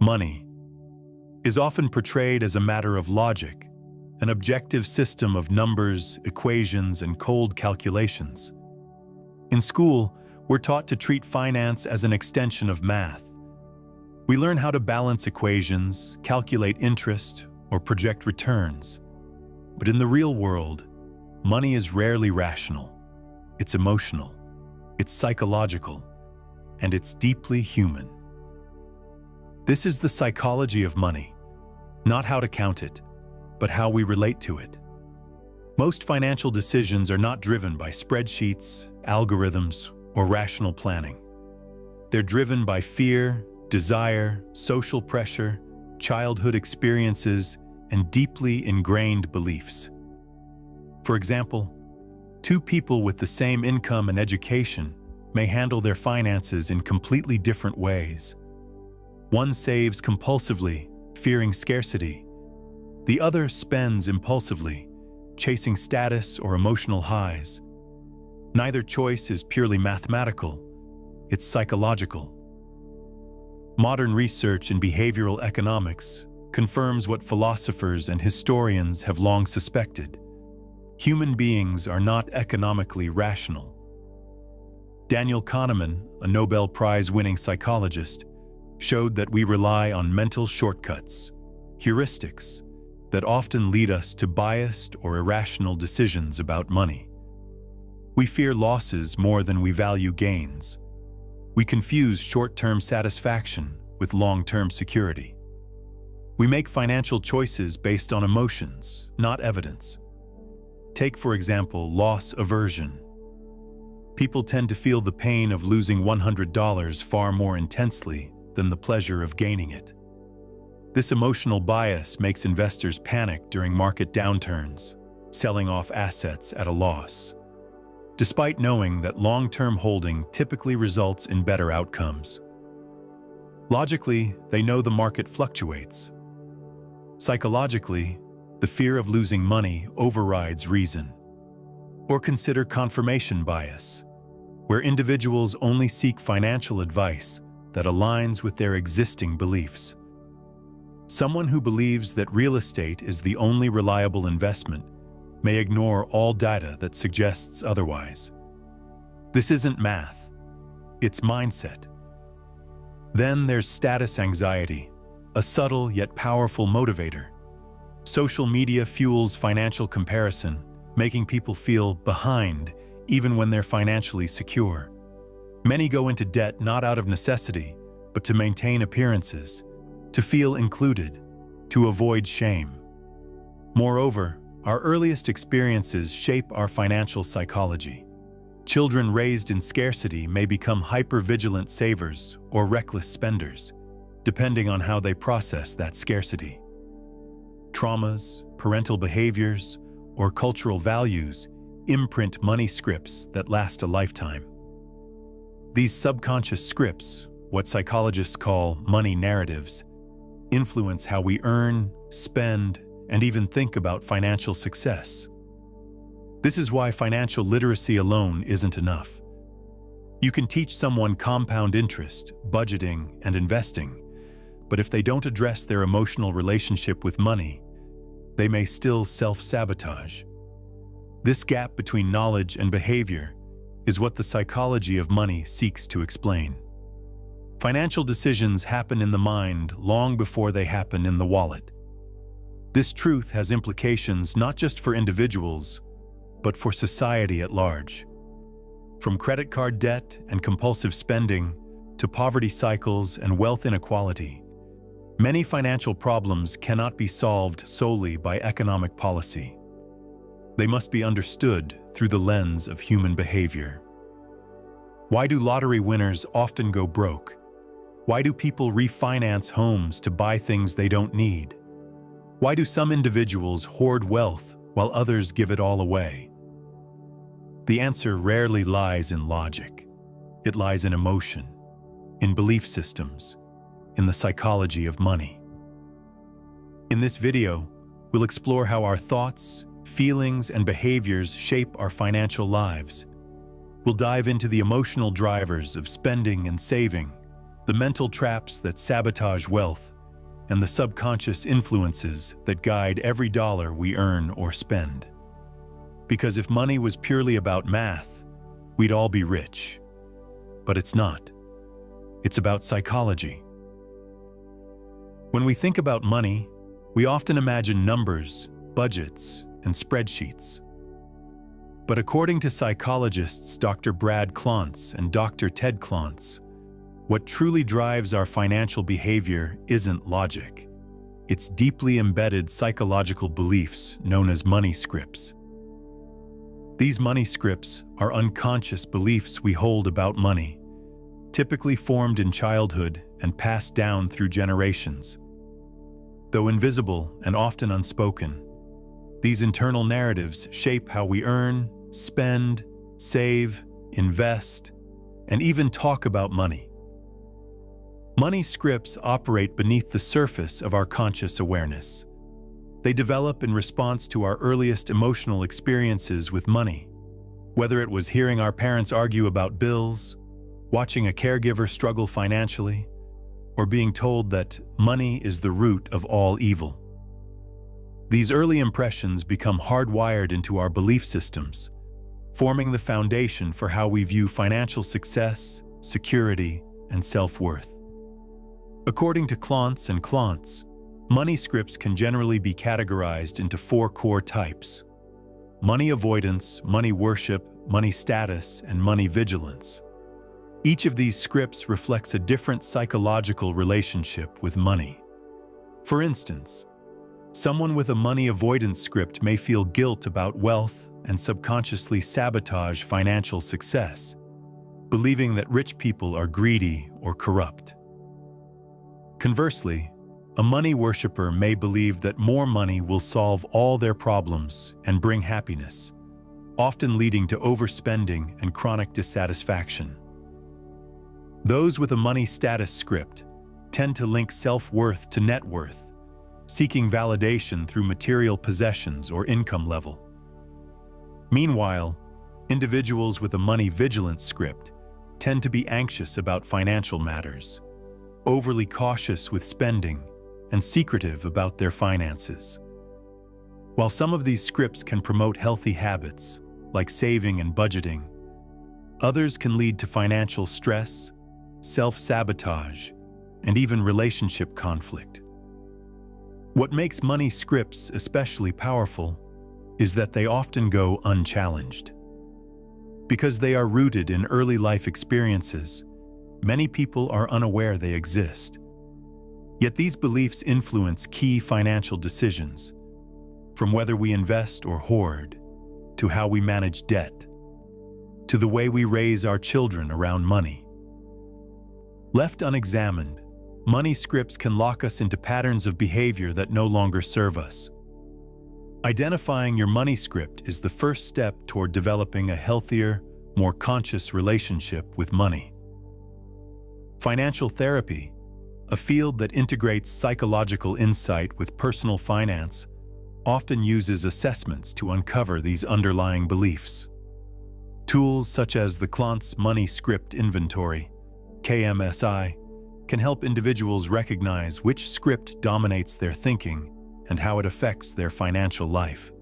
money, is often portrayed as a matter of logic, an objective system of numbers, equations, and cold calculations. In school, we're taught to treat finance as an extension of math. We learn how to balance equations, calculate interest, or project returns. But in the real world, money is rarely rational. It's emotional, it's psychological, and it's deeply human. This is the psychology of money, not how to count it, but how we relate to it. Most financial decisions are not driven by spreadsheets, algorithms, or rational planning. They're driven by fear, desire, social pressure, childhood experiences, and deeply ingrained beliefs. For example, two people with the same income and education may handle their finances in completely different ways. One saves compulsively, fearing scarcity. The other spends impulsively, chasing status or emotional highs. Neither choice is purely mathematical, it's psychological. Modern research in behavioral economics confirms what philosophers and historians have long suspected. Human beings are not economically rational. Daniel Kahneman, a Nobel Prize-winning psychologist, showed that we rely on mental shortcuts, heuristics, that often lead us to biased or irrational decisions about money. We fear losses more than we value gains. We confuse short-term satisfaction with long-term security. We make financial choices based on emotions, not evidence. Take, for example, loss aversion. People tend to feel the pain of losing $100 far more intensely than the pleasure of gaining it. This emotional bias makes investors panic during market downturns, selling off assets at a loss, despite knowing that long-term holding typically results in better outcomes. Logically, they know the market fluctuates. Psychologically, the fear of losing money overrides reason. Or consider confirmation bias, where individuals only seek financial advice that aligns with their existing beliefs. Someone who believes that real estate is the only reliable investment may ignore all data that suggests otherwise. This isn't math, it's mindset. Then there's status anxiety, a subtle yet powerful motivator. Social media fuels financial comparison, making people feel behind even when they're financially secure. Many go into debt not out of necessity, but to maintain appearances, to feel included, to avoid shame. Moreover, our earliest experiences shape our financial psychology. Children raised in scarcity may become hyper-vigilant savers or reckless spenders, depending on how they process that scarcity. Traumas, parental behaviors, or cultural values imprint money scripts that last a lifetime. These subconscious scripts, what psychologists call money narratives, influence how we earn, spend, and even think about financial success. This is why financial literacy alone isn't enough. You can teach someone compound interest, budgeting, and investing, but if they don't address their emotional relationship with money, they may still self-sabotage. This gap between knowledge and behavior is what the psychology of money seeks to explain. Financial decisions happen in the mind long before they happen in the wallet. This truth has implications not just for individuals, but for society at large. From credit card debt and compulsive spending to poverty cycles and wealth inequality, many financial problems cannot be solved solely by economic policy. They must be understood through the lens of human behavior. Why do lottery winners often go broke? Why do people refinance homes to buy things they don't need? Why do some individuals hoard wealth while others give it all away? The answer rarely lies in logic. It lies in emotion, in belief systems, in the psychology of money. In this video, we'll explore how our thoughts, feelings, and behaviors shape our financial lives. We'll dive into the emotional drivers of spending and saving, the mental traps that sabotage wealth, and the subconscious influences that guide every dollar we earn or spend. Because if money was purely about math, we'd all be rich. But it's not. It's about psychology. When we think about money, we often imagine numbers, budgets, and spreadsheets. But according to psychologists Dr. Brad Klontz and Dr. Ted Klontz, what truly drives our financial behavior isn't logic. It's deeply embedded psychological beliefs known as money scripts. These money scripts are unconscious beliefs we hold about money, typically formed in childhood and passed down through generations. Though invisible and often unspoken, these internal narratives shape how we earn, spend, save, invest, and even talk about money. Money scripts operate beneath the surface of our conscious awareness. They develop in response to our earliest emotional experiences with money, whether it was hearing our parents argue about bills, watching a caregiver struggle financially, or being told that money is the root of all evil. These early impressions become hardwired into our belief systems, forming the foundation for how we view financial success, security, and self-worth. According to Klontz and Klontz, money scripts can generally be categorized into 4 core types: money avoidance, money worship, money status, and money vigilance. Each of these scripts reflects a different psychological relationship with money. For instance, someone with a money avoidance script may feel guilt about wealth and subconsciously sabotage financial success, believing that rich people are greedy or corrupt. Conversely, a money worshiper may believe that more money will solve all their problems and bring happiness, often leading to overspending and chronic dissatisfaction. Those with a money status script tend to link self-worth to net worth, seeking validation through material possessions or income level. Meanwhile, individuals with a money vigilance script tend to be anxious about financial matters, overly cautious with spending, and secretive about their finances. While some of these scripts can promote healthy habits, like saving and budgeting, others can lead to financial stress, self-sabotage, and even relationship conflict. What makes money scripts especially powerful is that they often go unchallenged. Because they are rooted in early life experiences, many people are unaware they exist. Yet these beliefs influence key financial decisions, from whether we invest or hoard, to how we manage debt, to the way we raise our children around money. Left unexamined, money scripts can lock us into patterns of behavior that no longer serve us. Identifying your money script is the first step toward developing a healthier, more conscious relationship with money. Financial therapy, a field that integrates psychological insight with personal finance, often uses assessments to uncover these underlying beliefs. Tools such as the Klontz Money Script Inventory, KMSI, can help individuals recognize which script dominates their thinking and how it affects their financial life.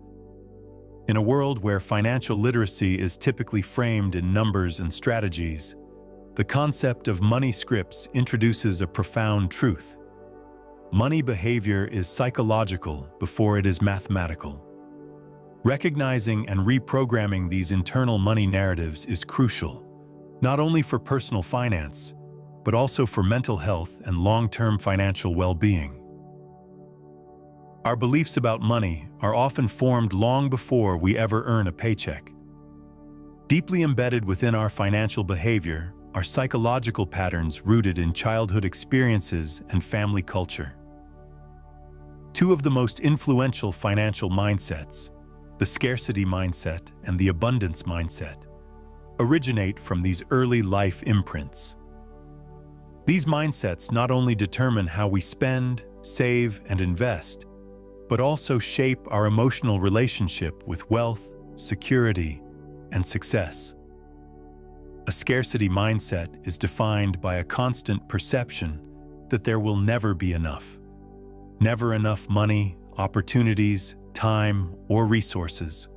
In a world where financial literacy is typically framed in numbers and strategies, the concept of money scripts introduces a profound truth. Money behavior is psychological before it is mathematical. Recognizing and reprogramming these internal money narratives is crucial, not only for personal finance, but also for mental health and long-term financial well-being. Our beliefs about money are often formed long before we ever earn a paycheck. Deeply embedded within our financial behavior are psychological patterns rooted in childhood experiences and family culture. Two of the most influential financial mindsets, the scarcity mindset and the abundance mindset, originate from these early life imprints. These mindsets not only determine how we spend, save, and invest, but also shape our emotional relationship with wealth, security, and success. A scarcity mindset is defined by a constant perception that there will never be enough, never enough money, opportunities, time, or resources.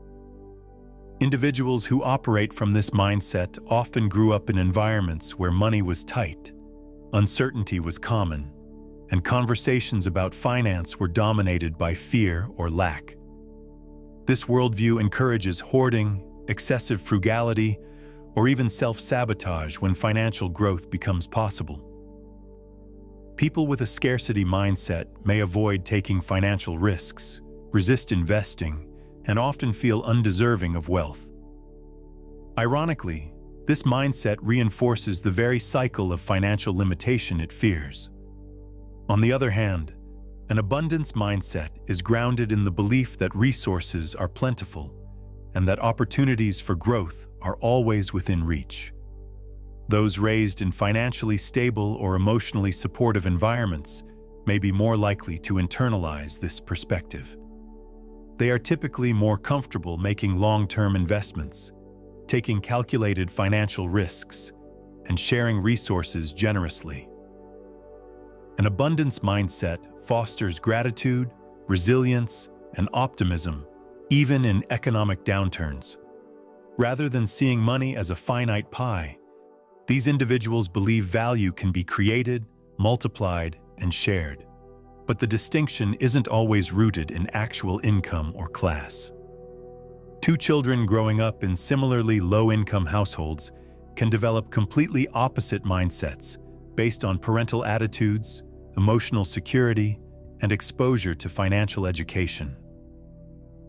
Individuals who operate from this mindset often grew up in environments where money was tight, uncertainty was common, and conversations about finance were dominated by fear or lack. This worldview encourages hoarding, excessive frugality, or even self-sabotage when financial growth becomes possible. People with a scarcity mindset may avoid taking financial risks, resist investing, and often feel undeserving of wealth. Ironically, this mindset reinforces the very cycle of financial limitation it fears. On the other hand, an abundance mindset is grounded in the belief that resources are plentiful and that opportunities for growth are always within reach. Those raised in financially stable or emotionally supportive environments may be more likely to internalize this perspective. They are typically more comfortable making long-term investments, taking calculated financial risks, and sharing resources generously. An abundance mindset fosters gratitude, resilience, and optimism, even in economic downturns. Rather than seeing money as a finite pie, these individuals believe value can be created, multiplied, and shared. But the distinction isn't always rooted in actual income or class. Two children growing up in similarly low-income households can develop completely opposite mindsets based on parental attitudes, emotional security, and exposure to financial education.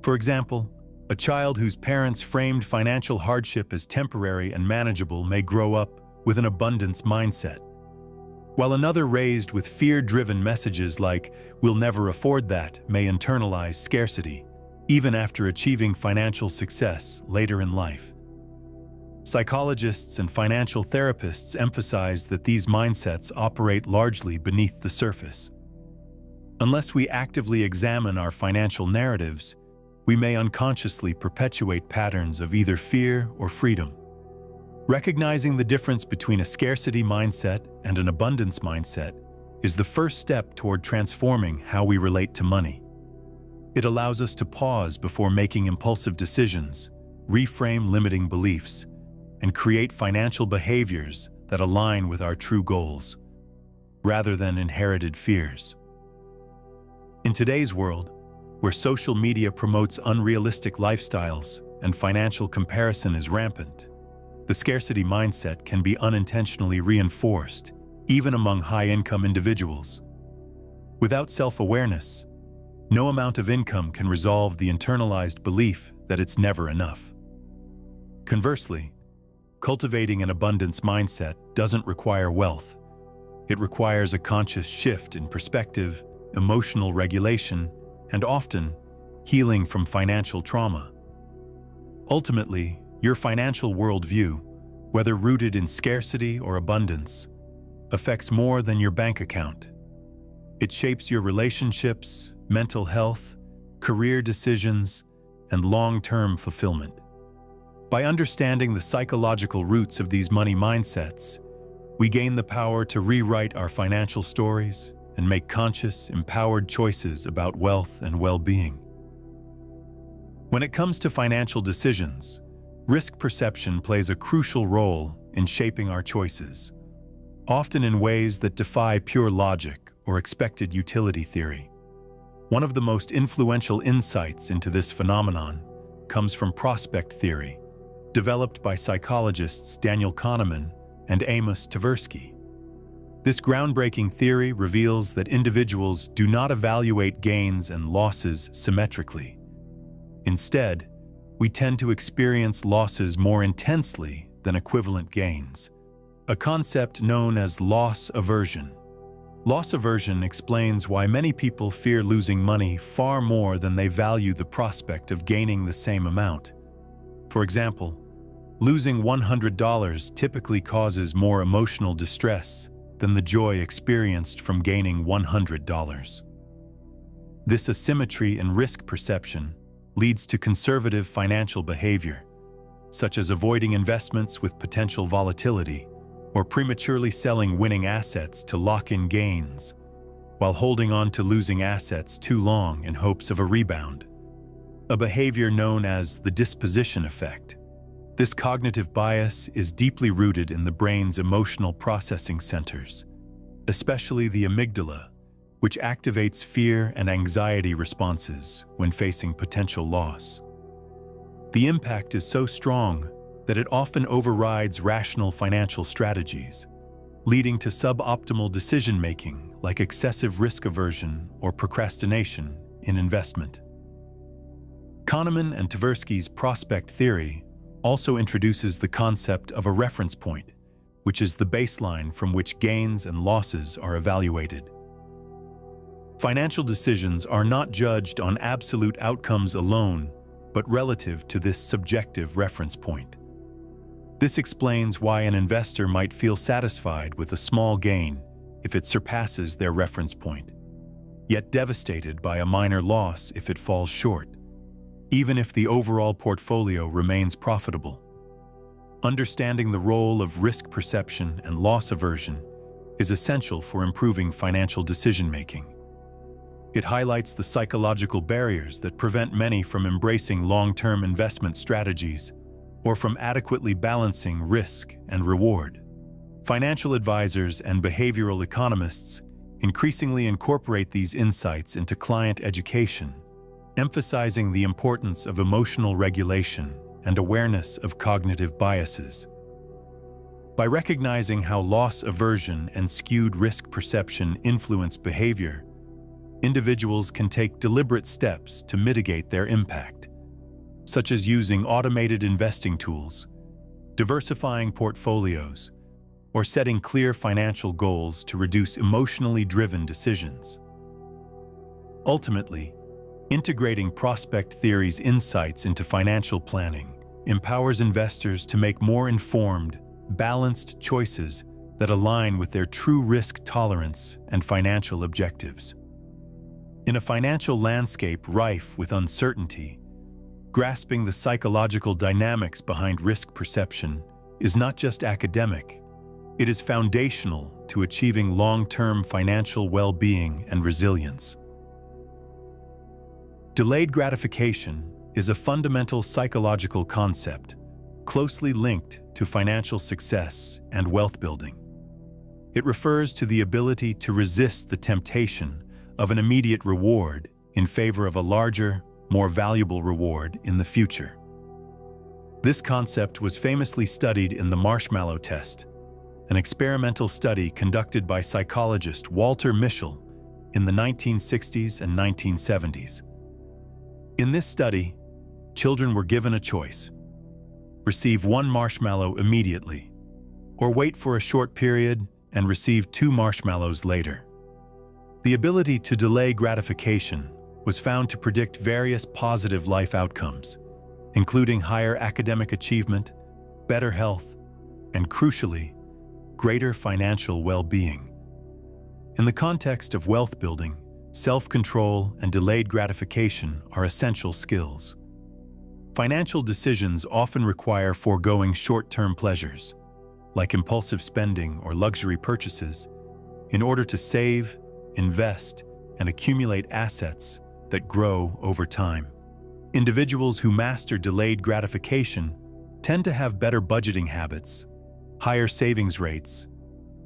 For example, a child whose parents framed financial hardship as temporary and manageable may grow up with an abundance mindset, while another raised with fear-driven messages like, "We'll never afford that," may internalize scarcity, even after achieving financial success later in life. Psychologists and financial therapists emphasize that these mindsets operate largely beneath the surface. Unless we actively examine our financial narratives, we may unconsciously perpetuate patterns of either fear or freedom. Recognizing the difference between a scarcity mindset and an abundance mindset is the first step toward transforming how we relate to money. It allows us to pause before making impulsive decisions, reframe limiting beliefs, and create financial behaviors that align with our true goals, rather than inherited fears. In today's world, where social media promotes unrealistic lifestyles and financial comparison is rampant, the scarcity mindset can be unintentionally reinforced, even among high-income individuals. Without self-awareness, no amount of income can resolve the internalized belief that it's never enough. Conversely, cultivating an abundance mindset doesn't require wealth. It requires a conscious shift in perspective, emotional regulation, and often, healing from financial trauma. Ultimately, your financial worldview, whether rooted in scarcity or abundance, affects more than your bank account. It shapes your relationships, mental health, career decisions, and long-term fulfillment. By understanding the psychological roots of these money mindsets, we gain the power to rewrite our financial stories and make conscious, empowered choices about wealth and well-being. When it comes to financial decisions, risk perception plays a crucial role in shaping our choices, often in ways that defy pure logic or expected utility theory. One of the most influential insights into this phenomenon comes from prospect theory, developed by psychologists Daniel Kahneman and Amos Tversky. This groundbreaking theory reveals that individuals do not evaluate gains and losses symmetrically. Instead, we tend to experience losses more intensely than equivalent gains, a concept known as loss aversion. Loss aversion explains why many people fear losing money far more than they value the prospect of gaining the same amount. For example, losing $100 typically causes more emotional distress than the joy experienced from gaining $100. This asymmetry in risk perception leads to conservative financial behavior, such as avoiding investments with potential volatility or prematurely selling winning assets to lock in gains. while holding on to losing assets too long in hopes of a rebound. A behavior known as the disposition effect. This cognitive bias is deeply rooted in the brain's emotional processing centers, especially the amygdala, which activates fear and anxiety responses when facing potential loss. The impact is so strong that it often overrides rational financial strategies, leading to suboptimal decision-making like excessive risk aversion or procrastination in investment. Kahneman and Tversky's prospect theory also introduces the concept of a reference point, which is the baseline from which gains and losses are evaluated. Financial decisions are not judged on absolute outcomes alone, but relative to this subjective reference point. This explains why an investor might feel satisfied with a small gain if it surpasses their reference point, yet devastated by a minor loss if it falls short, even if the overall portfolio remains profitable. Understanding the role of risk perception and loss aversion is essential for improving financial decision-making. It highlights the psychological barriers that prevent many from embracing long-term investment strategies or from adequately balancing risk and reward. Financial advisors and behavioral economists increasingly incorporate these insights into client education, emphasizing the importance of emotional regulation and awareness of cognitive biases. By recognizing how loss aversion and skewed risk perception influence behavior, individuals can take deliberate steps to mitigate their impact, such as using automated investing tools, diversifying portfolios, or setting clear financial goals to reduce emotionally driven decisions. Ultimately, integrating prospect theory's insights into financial planning empowers investors to make more informed, balanced choices that align with their true risk tolerance and financial objectives. In a financial landscape rife with uncertainty, grasping the psychological dynamics behind risk perception is not just academic, it is foundational to achieving long-term financial well-being and resilience. Delayed gratification is a fundamental psychological concept closely linked to financial success and wealth building. It refers to the ability to resist the temptation of an immediate reward in favor of a larger, more valuable reward in the future. This concept was famously studied in the marshmallow test, an experimental study conducted by psychologist Walter Mischel in the 1960s and 1970s. In this study, children were given a choice: receive one marshmallow immediately, or wait for a short period and receive 2 marshmallows later. The ability to delay gratification was found to predict various positive life outcomes, including higher academic achievement, better health, and crucially, greater financial well-being. In the context of wealth building, self-control and delayed gratification are essential skills. Financial decisions often require foregoing short-term pleasures, like impulsive spending or luxury purchases, in order to save, invest, and accumulate assets that grow over time. Individuals who master delayed gratification tend to have better budgeting habits, higher savings rates,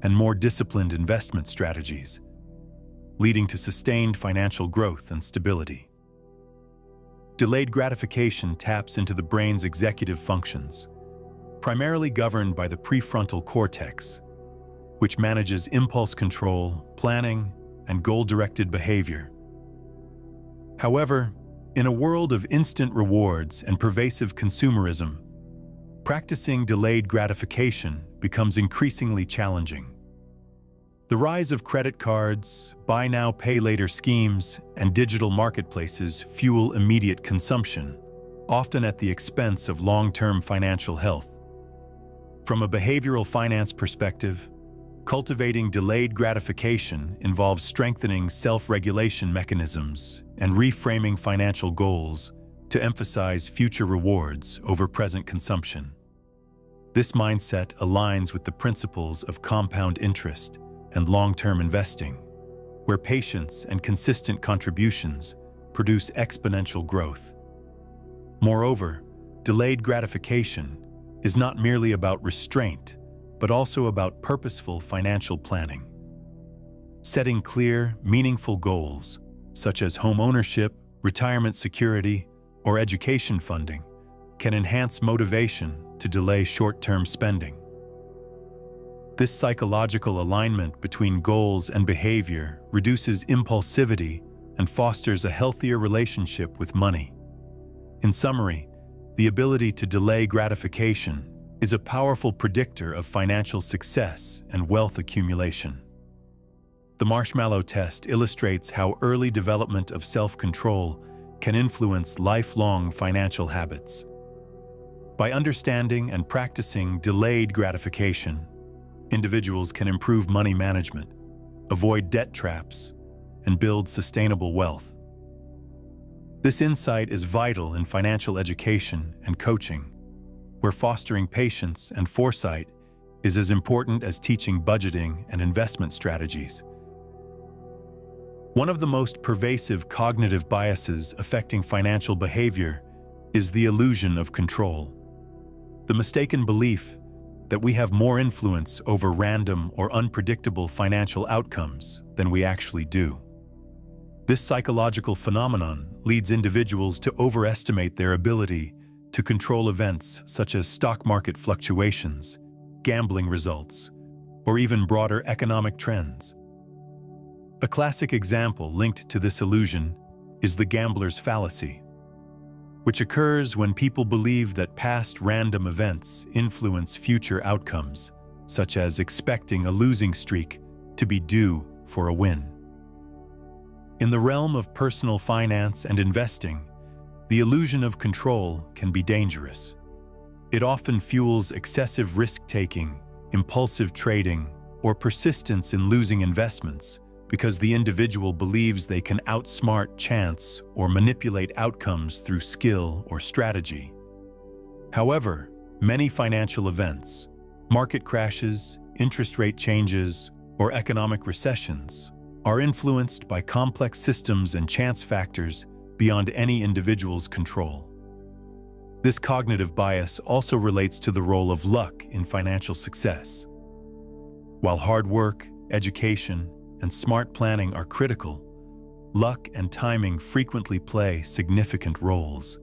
and more disciplined investment strategies, leading to sustained financial growth and stability. Delayed gratification taps into the brain's executive functions, primarily governed by the prefrontal cortex, which manages impulse control, planning, and goal-directed behavior. However, in a world of instant rewards and pervasive consumerism, practicing delayed gratification becomes increasingly challenging. The rise of credit cards, buy now, pay later schemes, and digital marketplaces fuel immediate consumption, often at the expense of long-term financial health. From a behavioral finance perspective, cultivating delayed gratification involves strengthening self-regulation mechanisms and reframing financial goals to emphasize future rewards over present consumption. This mindset aligns with the principles of compound interest and long-term investing, where patience and consistent contributions produce exponential growth. Moreover, delayed gratification is not merely about restraint, but also about purposeful financial planning. Setting clear, meaningful goals, such as home ownership, retirement security, or education funding, can enhance motivation to delay short-term spending. This psychological alignment between goals and behavior reduces impulsivity and fosters a healthier relationship with money. In summary, the ability to delay gratification is a powerful predictor of financial success and wealth accumulation. The marshmallow test illustrates how early development of self-control can influence lifelong financial habits. By understanding and practicing delayed gratification, individuals can improve money management, avoid debt traps, and build sustainable wealth. This insight is vital in financial education and coaching, where fostering patience and foresight is as important as teaching budgeting and investment strategies. One of the most pervasive cognitive biases affecting financial behavior is the illusion of control. The mistaken belief that we have more influence over random or unpredictable financial outcomes than we actually do. This psychological phenomenon leads individuals to overestimate their ability to control events such as stock market fluctuations, gambling results, or even broader economic trends. A classic example linked to this illusion is the gambler's fallacy, which occurs when people believe that past random events influence future outcomes, such as expecting a losing streak to be due for a win. In the realm of personal finance and investing, the illusion of control can be dangerous. It often fuels excessive risk-taking, impulsive trading, or persistence in losing investments because the individual believes they can outsmart chance or manipulate outcomes through skill or strategy. However, many financial events, market crashes, interest rate changes, or economic recessions, are influenced by complex systems and chance factors beyond any individual's control. This cognitive bias also relates to the role of luck in financial success. While hard work, education, and smart planning are critical, luck and timing frequently play significant roles.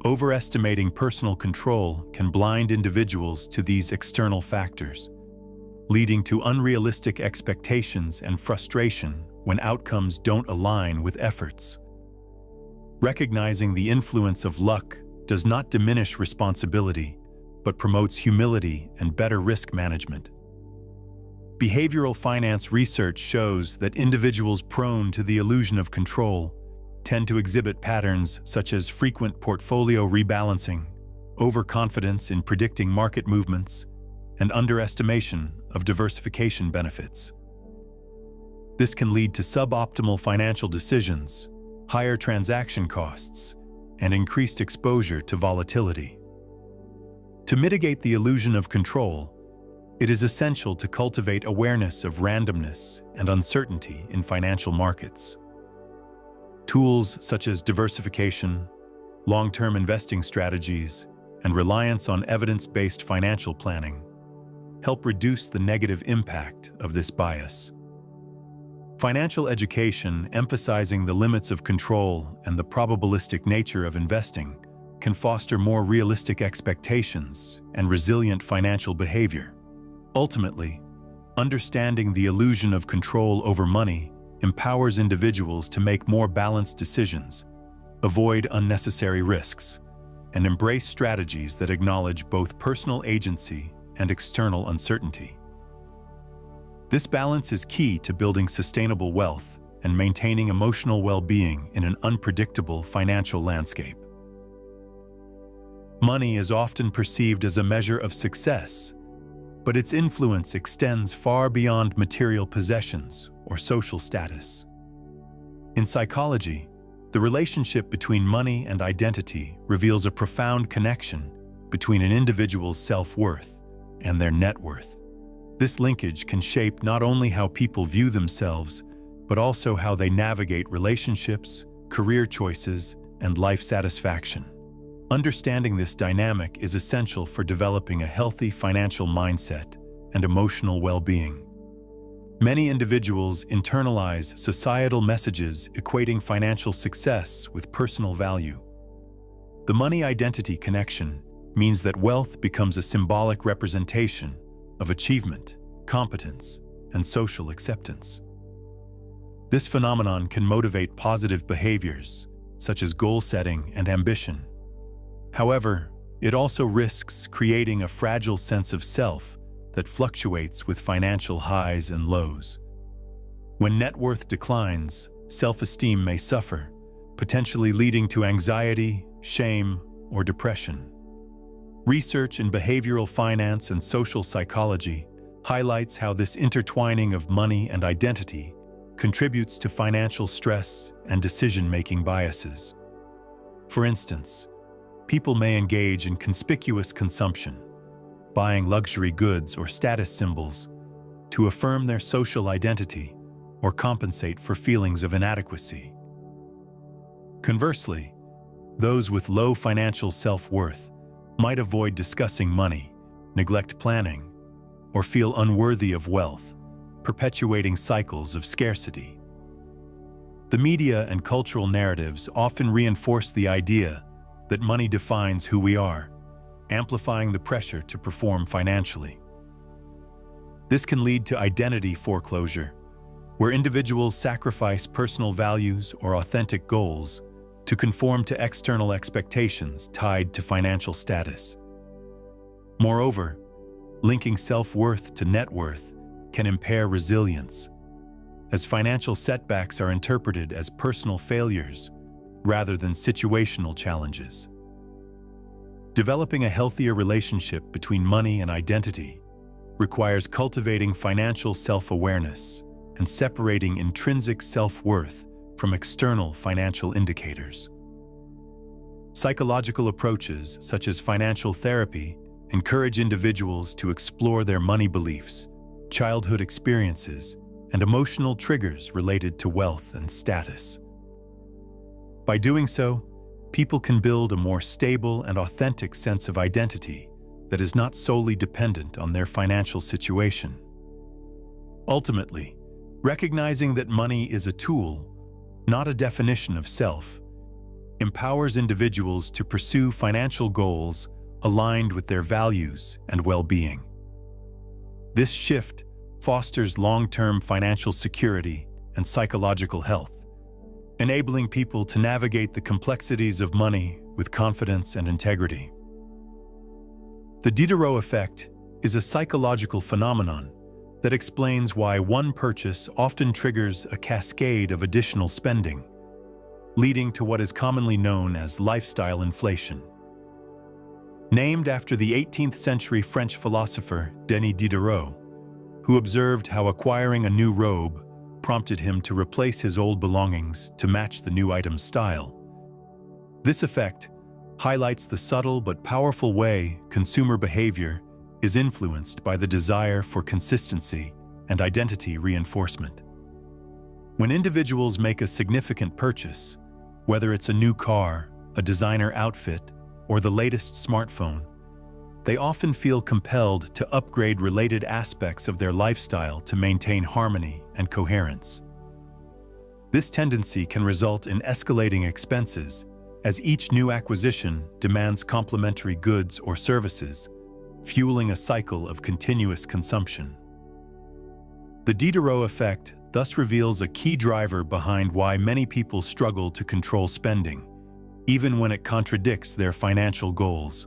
Overestimating personal control can blind individuals to these external factors, leading to unrealistic expectations and frustration when outcomes don't align with efforts. Recognizing the influence of luck does not diminish responsibility, but promotes humility and better risk management. Behavioral finance research shows that individuals prone to the illusion of control tend to exhibit patterns such as frequent portfolio rebalancing, overconfidence in predicting market movements, and underestimation of diversification benefits. This can lead to suboptimal financial decisions, higher transaction costs, and increased exposure to volatility. To mitigate the illusion of control, it is essential to cultivate awareness of randomness and uncertainty in financial markets. Tools such as diversification, long-term investing strategies, and reliance on evidence-based financial planning help reduce the negative impact of this bias. Financial education emphasizing the limits of control and the probabilistic nature of investing can foster more realistic expectations and resilient financial behavior. Ultimately, understanding the illusion of control over money empowers individuals to make more balanced decisions, avoid unnecessary risks, and embrace strategies that acknowledge both personal agency and external uncertainty. This balance is key to building sustainable wealth and maintaining emotional well-being in an unpredictable financial landscape. Money is often perceived as a measure of success, but its influence extends far beyond material possessions or social status. In psychology, the relationship between money and identity reveals a profound connection between an individual's self-worth and their net worth. This linkage can shape not only how people view themselves, but also how they navigate relationships, career choices, and life satisfaction. Understanding this dynamic is essential for developing a healthy financial mindset and emotional well-being. Many individuals internalize societal messages equating financial success with personal value. The money-identity connection means that wealth becomes a symbolic representation of achievement, competence, and social acceptance. This phenomenon can motivate positive behaviors, such as goal setting and ambition. However, it also risks creating a fragile sense of self that fluctuates with financial highs and lows. When net worth declines, self-esteem may suffer, potentially leading to anxiety, shame, or depression. Research in behavioral finance and social psychology highlights how this intertwining of money and identity contributes to financial stress and decision-making biases. For instance, people may engage in conspicuous consumption, buying luxury goods or status symbols to affirm their social identity or compensate for feelings of inadequacy. Conversely, those with low financial self-worth might avoid discussing money, neglect planning, or feel unworthy of wealth, perpetuating cycles of scarcity. The media and cultural narratives often reinforce the idea that money defines who we are, amplifying the pressure to perform financially. This can lead to identity foreclosure, where individuals sacrifice personal values or authentic goals to conform to external expectations tied to financial status. Moreover, linking self-worth to net worth can impair resilience, as financial setbacks are interpreted as personal failures rather than situational challenges. Developing a healthier relationship between money and identity requires cultivating financial self-awareness and separating intrinsic self-worth from external financial indicators. Psychological approaches such as financial therapy encourage individuals to explore their money beliefs, childhood experiences, and emotional triggers related to wealth and status. By doing so, people can build a more stable and authentic sense of identity that is not solely dependent on their financial situation. Ultimately, recognizing that money is a tool, not a definition of self, empowers individuals to pursue financial goals aligned with their values and well-being. This shift fosters long-term financial security and psychological health, enabling people to navigate the complexities of money with confidence and integrity. The Diderot Effect is a psychological phenomenon that explains why one purchase often triggers a cascade of additional spending, leading to what is commonly known as lifestyle inflation. Named after the 18th century French philosopher Denis Diderot, who observed how acquiring a new robe prompted him to replace his old belongings to match the new item's style. This effect highlights the subtle but powerful way consumer behavior is influenced by the desire for consistency and identity reinforcement. When individuals make a significant purchase, whether it's a new car, a designer outfit, or the latest smartphone, they often feel compelled to upgrade related aspects of their lifestyle to maintain harmony and coherence. This tendency can result in escalating expenses, as each new acquisition demands complementary goods or services, fueling a cycle of continuous consumption. The Diderot Effect thus reveals a key driver behind why many people struggle to control spending, even when it contradicts their financial goals.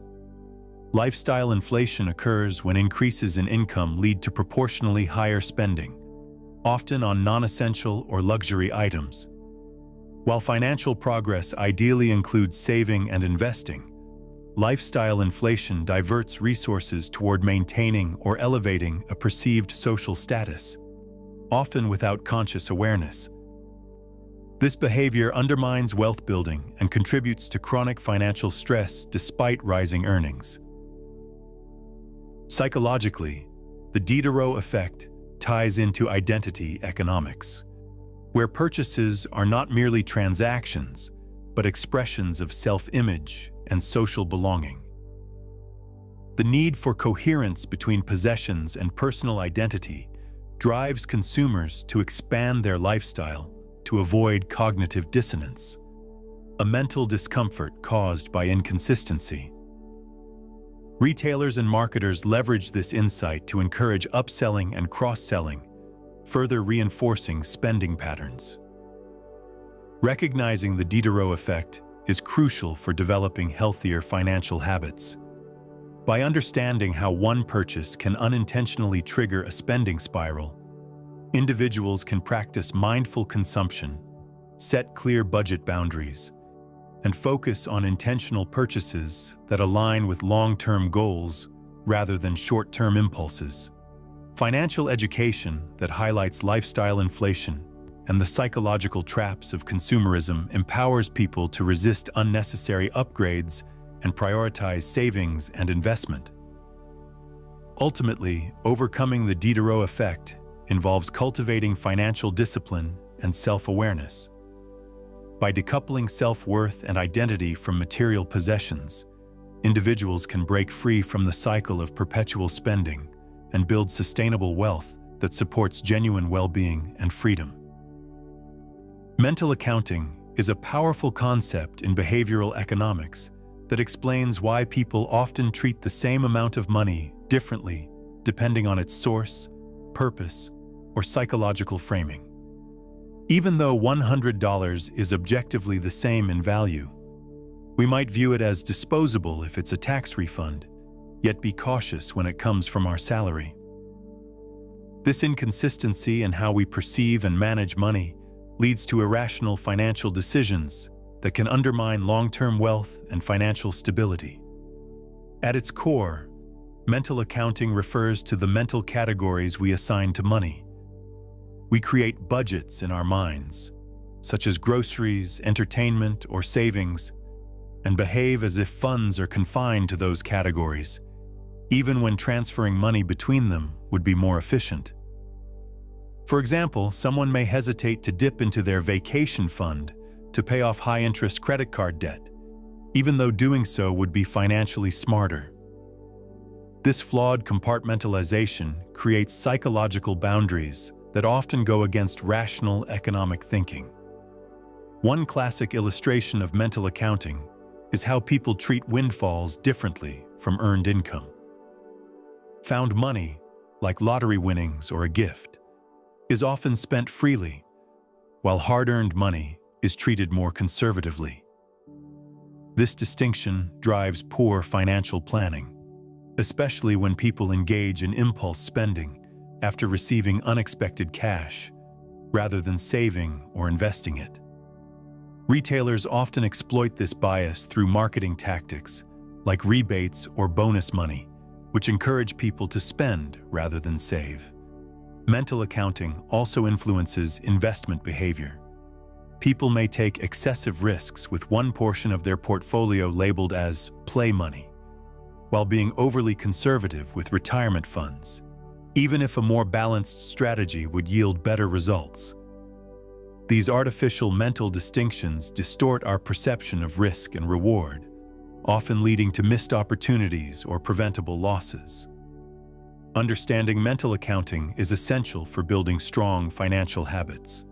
Lifestyle inflation occurs when increases in income lead to proportionally higher spending, often on non-essential or luxury items. While financial progress ideally includes saving and investing, lifestyle inflation diverts resources toward maintaining or elevating a perceived social status, often without conscious awareness. This behavior undermines wealth building and contributes to chronic financial stress despite rising earnings. Psychologically, the Diderot Effect ties into identity economics, where purchases are not merely transactions, but expressions of self-image and social belonging. The need for coherence between possessions and personal identity drives consumers to expand their lifestyle to avoid cognitive dissonance, a mental discomfort caused by inconsistency. Retailers and marketers leverage this insight to encourage upselling and cross-selling, further reinforcing spending patterns. Recognizing the Diderot Effect is crucial for developing healthier financial habits. By understanding how one purchase can unintentionally trigger a spending spiral, individuals can practice mindful consumption, set clear budget boundaries, and focus on intentional purchases that align with long-term goals rather than short-term impulses. Financial education that highlights lifestyle inflation and the psychological traps of consumerism empowers people to resist unnecessary upgrades and prioritize savings and investment. Ultimately, overcoming the Diderot effect involves cultivating financial discipline and self-awareness. By decoupling self-worth and identity from material possessions, individuals can break free from the cycle of perpetual spending and build sustainable wealth that supports genuine well-being and freedom. Mental accounting is a powerful concept in behavioral economics that explains why people often treat the same amount of money differently depending on its source, purpose, or psychological framing. Even though $100 is objectively the same in value, we might view it as disposable if it's a tax refund, yet be cautious when it comes from our salary. This inconsistency in how we perceive and manage money leads to irrational financial decisions that can undermine long-term wealth and financial stability. At its core, mental accounting refers to the mental categories we assign to money. We create budgets in our minds, such as groceries, entertainment, or savings, and behave as if funds are confined to those categories, even when transferring money between them would be more efficient. For example, someone may hesitate to dip into their vacation fund to pay off high-interest credit card debt, even though doing so would be financially smarter. This flawed compartmentalization creates psychological boundaries that often go against rational economic thinking. One classic illustration of mental accounting is how people treat windfalls differently from earned income. Found money, like lottery winnings or a gift, is often spent freely, while hard-earned money is treated more conservatively. This distinction drives poor financial planning, especially when people engage in impulse spending after receiving unexpected cash, rather than saving or investing it. Retailers often exploit this bias through marketing tactics, like rebates or bonus money, which encourage people to spend rather than save. Mental accounting also influences investment behavior. People may take excessive risks with one portion of their portfolio labeled as play money, while being overly conservative with retirement funds, even if a more balanced strategy would yield better results. These artificial mental distinctions distort our perception of risk and reward, often leading to missed opportunities or preventable losses. Understanding mental accounting is essential for building strong financial habits.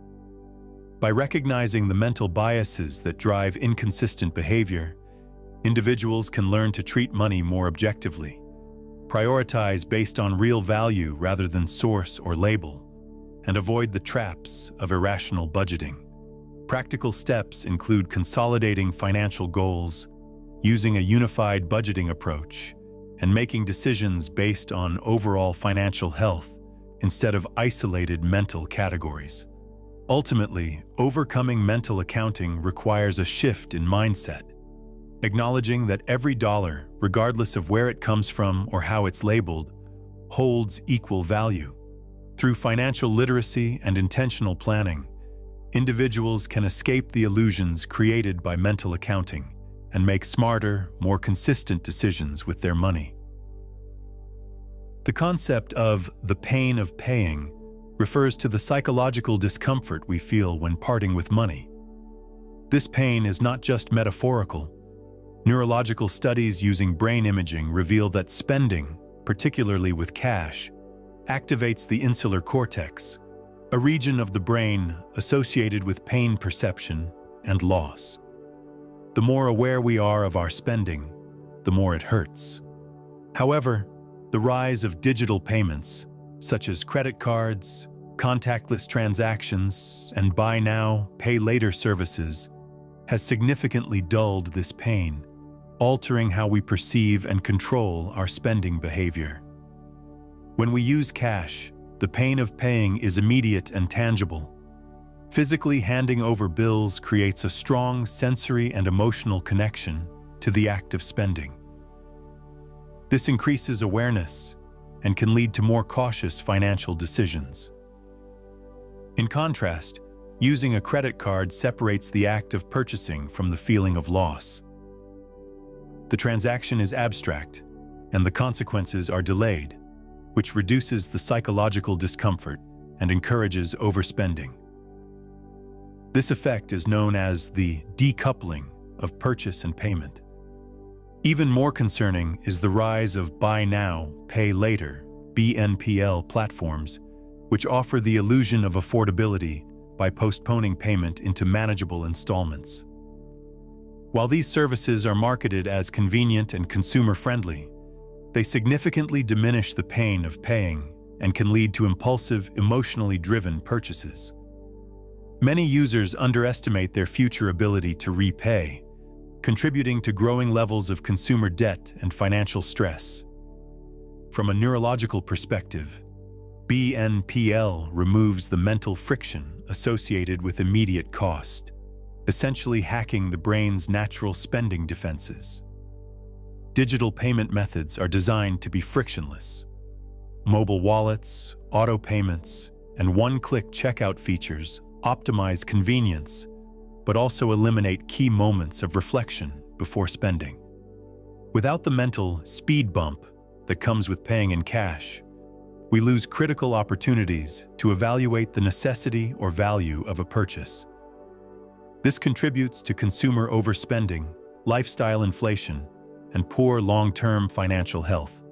By recognizing the mental biases that drive inconsistent behavior, individuals can learn to treat money more objectively, prioritize based on real value rather than source or label, and avoid the traps of irrational budgeting. Practical steps include consolidating financial goals, using a unified budgeting approach, and making decisions based on overall financial health instead of isolated mental categories. Ultimately, overcoming mental accounting requires a shift in mindset, acknowledging that every dollar, regardless of where it comes from or how it's labeled, holds equal value. Through financial literacy and intentional planning, individuals can escape the illusions created by mental accounting and make smarter, more consistent decisions with their money. The concept of the pain of paying refers to the psychological discomfort we feel when parting with money. This pain is not just metaphorical. Neurological studies using brain imaging reveal that spending, particularly with cash, activates the insular cortex, a region of the brain associated with pain perception and loss. The more aware we are of our spending, the more it hurts. However, the rise of digital payments, such as credit cards, contactless transactions, and buy now, pay later services, has significantly dulled this pain, altering how we perceive and control our spending behavior. When we use cash, the pain of paying is immediate and tangible. Physically handing over bills creates a strong sensory and emotional connection to the act of spending. This increases awareness and can lead to more cautious financial decisions. In contrast, using a credit card separates the act of purchasing from the feeling of loss. The transaction is abstract, and the consequences are delayed, which reduces the psychological discomfort and encourages overspending. This effect is known as the decoupling of purchase and payment. Even more concerning is the rise of buy now, pay later (BNPL) platforms, which offer the illusion of affordability by postponing payment into manageable installments. While these services are marketed as convenient and consumer-friendly, they significantly diminish the pain of paying and can lead to impulsive, emotionally driven purchases. Many users underestimate their future ability to repay, contributing to growing levels of consumer debt and financial stress. From a neurological perspective, BNPL removes the mental friction associated with immediate cost, essentially hacking the brain's natural spending defenses. Digital payment methods are designed to be frictionless. Mobile wallets, auto payments, and one-click checkout features optimize convenience, but also eliminate key moments of reflection before spending. Without the mental speed bump that comes with paying in cash, we lose critical opportunities to evaluate the necessity or value of a purchase. This contributes to consumer overspending, lifestyle inflation, and poor long-term financial health.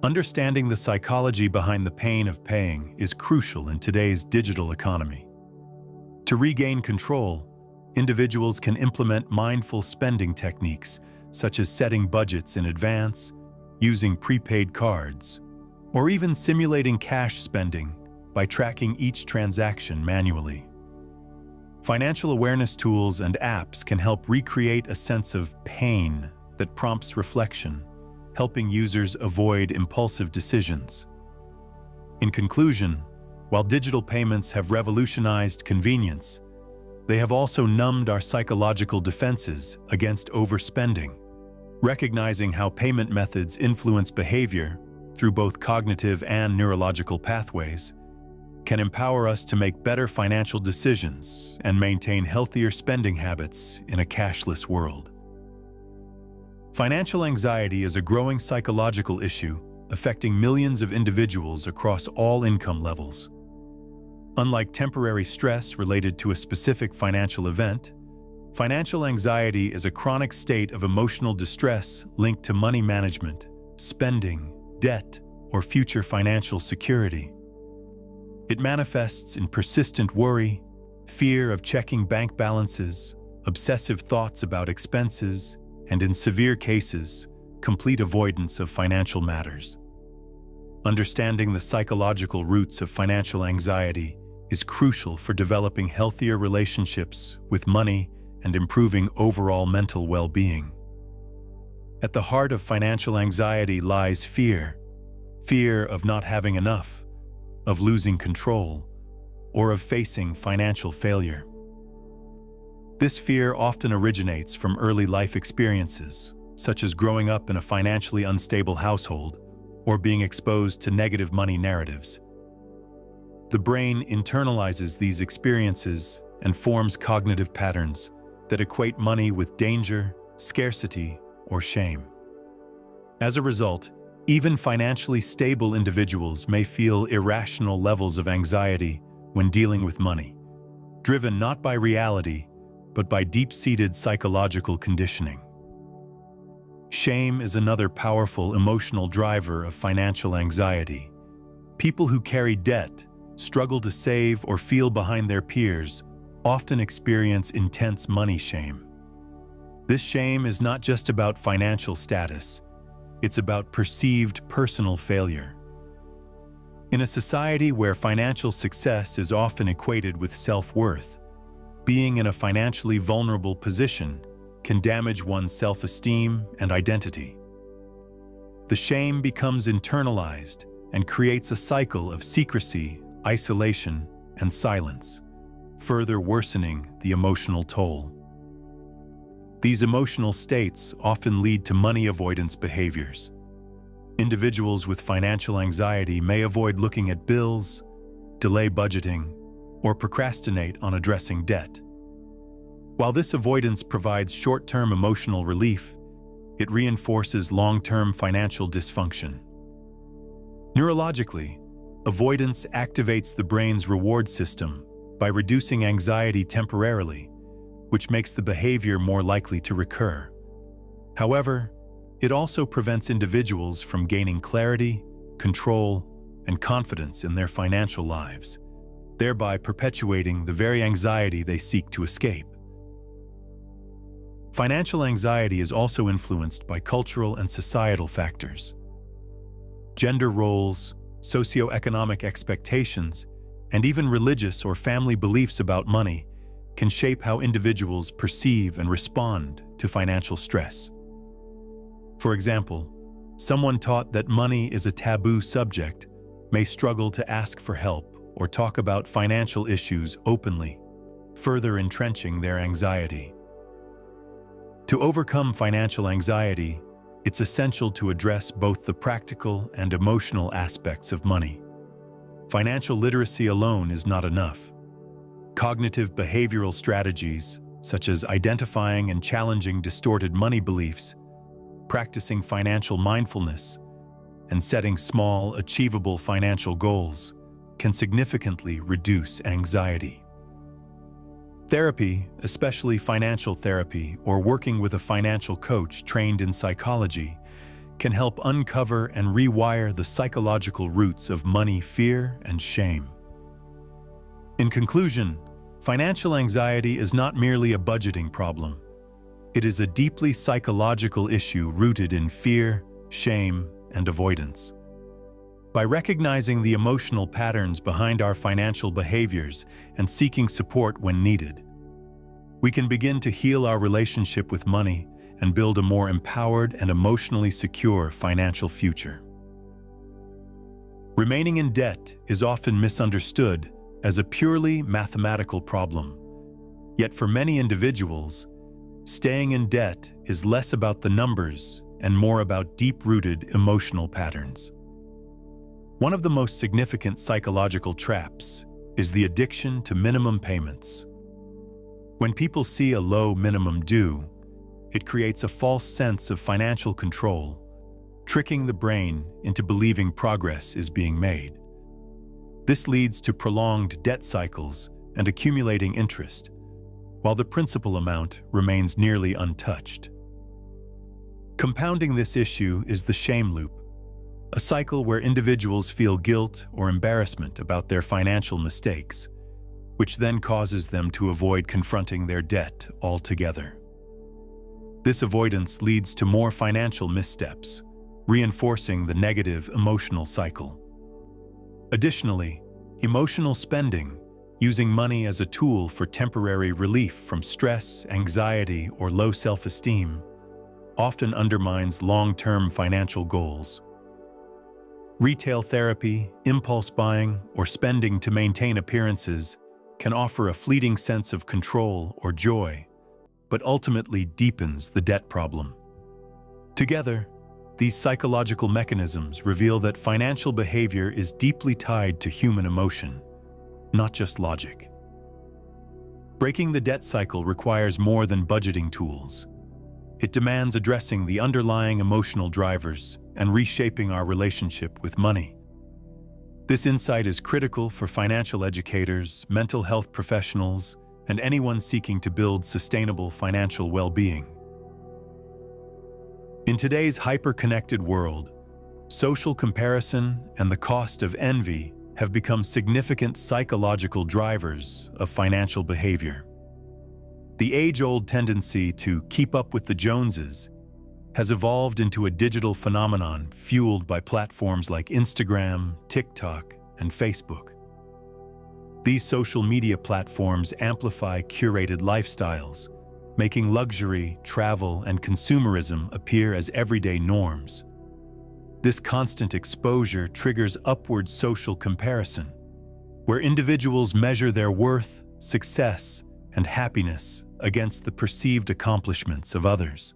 Understanding the psychology behind the pain of paying is crucial in today's digital economy. To regain control, individuals can implement mindful spending techniques such as setting budgets in advance, using prepaid cards, or even simulating cash spending by tracking each transaction manually. Financial awareness tools and apps can help recreate a sense of pain that prompts reflection, helping users avoid impulsive decisions. In conclusion, while digital payments have revolutionized convenience, they have also numbed our psychological defenses against overspending. Recognizing how payment methods influence behavior through both cognitive and neurological pathways can empower us to make better financial decisions and maintain healthier spending habits in a cashless world. Financial anxiety is a growing psychological issue affecting millions of individuals across all income levels. Unlike temporary stress related to a specific financial event, financial anxiety is a chronic state of emotional distress linked to money management, spending, debt, or future financial security. It manifests in persistent worry, fear of checking bank balances, obsessive thoughts about expenses, and in severe cases, complete avoidance of financial matters. Understanding the psychological roots of financial anxiety is crucial for developing healthier relationships with money and improving overall mental well-being. At the heart of financial anxiety lies fear of not having enough, of losing control, or of facing financial failure. This fear often originates from early life experiences, such as growing up in a financially unstable household or being exposed to negative money narratives. The brain internalizes these experiences and forms cognitive patterns that equate money with danger, scarcity, or shame. As a result, Even financially stable individuals may feel irrational levels of anxiety when dealing with money, driven not by reality, but by deep-seated psychological conditioning. Shame is another powerful emotional driver of financial anxiety. People who carry debt, struggle to save, or feel behind their peers often experience intense money shame. This shame is not just about financial status, it's about perceived personal failure. In a society where financial success is often equated with self-worth, being in a financially vulnerable position can damage one's self-esteem and identity. The shame becomes internalized and creates a cycle of secrecy, isolation, and silence, further worsening the emotional toll. These emotional states often lead to money avoidance behaviors. Individuals with financial anxiety may avoid looking at bills, delay budgeting, or procrastinate on addressing debt. While this avoidance provides short-term emotional relief, it reinforces long-term financial dysfunction. Neurologically, avoidance activates the brain's reward system by reducing anxiety temporarily, which makes the behavior more likely to recur. However, it also prevents individuals from gaining clarity, control, and confidence in their financial lives, thereby perpetuating the very anxiety they seek to escape. Financial anxiety is also influenced by cultural and societal factors. Gender roles, socioeconomic expectations, and even religious or family beliefs about money can shape how individuals perceive and respond to financial stress. For example, someone taught that money is a taboo subject may struggle to ask for help or talk about financial issues openly, further entrenching their anxiety. To overcome financial anxiety, it's essential to address both the practical and emotional aspects of money. Financial literacy alone is not enough. Cognitive behavioral strategies, such as identifying and challenging distorted money beliefs, practicing financial mindfulness, and setting small, achievable financial goals, can significantly reduce anxiety. Therapy, especially financial therapy or working with a financial coach trained in psychology, can help uncover and rewire the psychological roots of money fear and shame. In conclusion, financial anxiety is not merely a budgeting problem. It is a deeply psychological issue rooted in fear, shame, and avoidance. By recognizing the emotional patterns behind our financial behaviors and seeking support when needed, we can begin to heal our relationship with money and build a more empowered and emotionally secure financial future. Remaining in debt is often misunderstood as a purely mathematical problem. Yet for many individuals, staying in debt is less about the numbers and more about deep-rooted emotional patterns. One of the most significant psychological traps is the addiction to minimum payments. When people see a low minimum due, it creates a false sense of financial control, tricking the brain into believing progress is being made. This leads to prolonged debt cycles and accumulating interest, while the principal amount remains nearly untouched. Compounding this issue is the shame loop, a cycle where individuals feel guilt or embarrassment about their financial mistakes, which then causes them to avoid confronting their debt altogether. This avoidance leads to more financial missteps, reinforcing the negative emotional cycle. Additionally, emotional spending, using money as a tool for temporary relief from stress, anxiety, or low self-esteem, often undermines long-term financial goals. Retail therapy, impulse buying, or spending to maintain appearances can offer a fleeting sense of control or joy, but ultimately deepens the debt problem. Together, these psychological mechanisms reveal that financial behavior is deeply tied to human emotion, not just logic. Breaking the debt cycle requires more than budgeting tools. It demands addressing the underlying emotional drivers and reshaping our relationship with money. This insight is critical for financial educators, mental health professionals, and anyone seeking to build sustainable financial well-being. In today's hyper-connected world, social comparison and the cost of envy have become significant psychological drivers of financial behavior. The age-old tendency to keep up with the Joneses has evolved into a digital phenomenon fueled by platforms like Instagram, TikTok, and Facebook. These social media platforms amplify curated lifestyles, making luxury, travel, and consumerism appear as everyday norms. This constant exposure triggers upward social comparison, where individuals measure their worth, success, and happiness against the perceived accomplishments of others.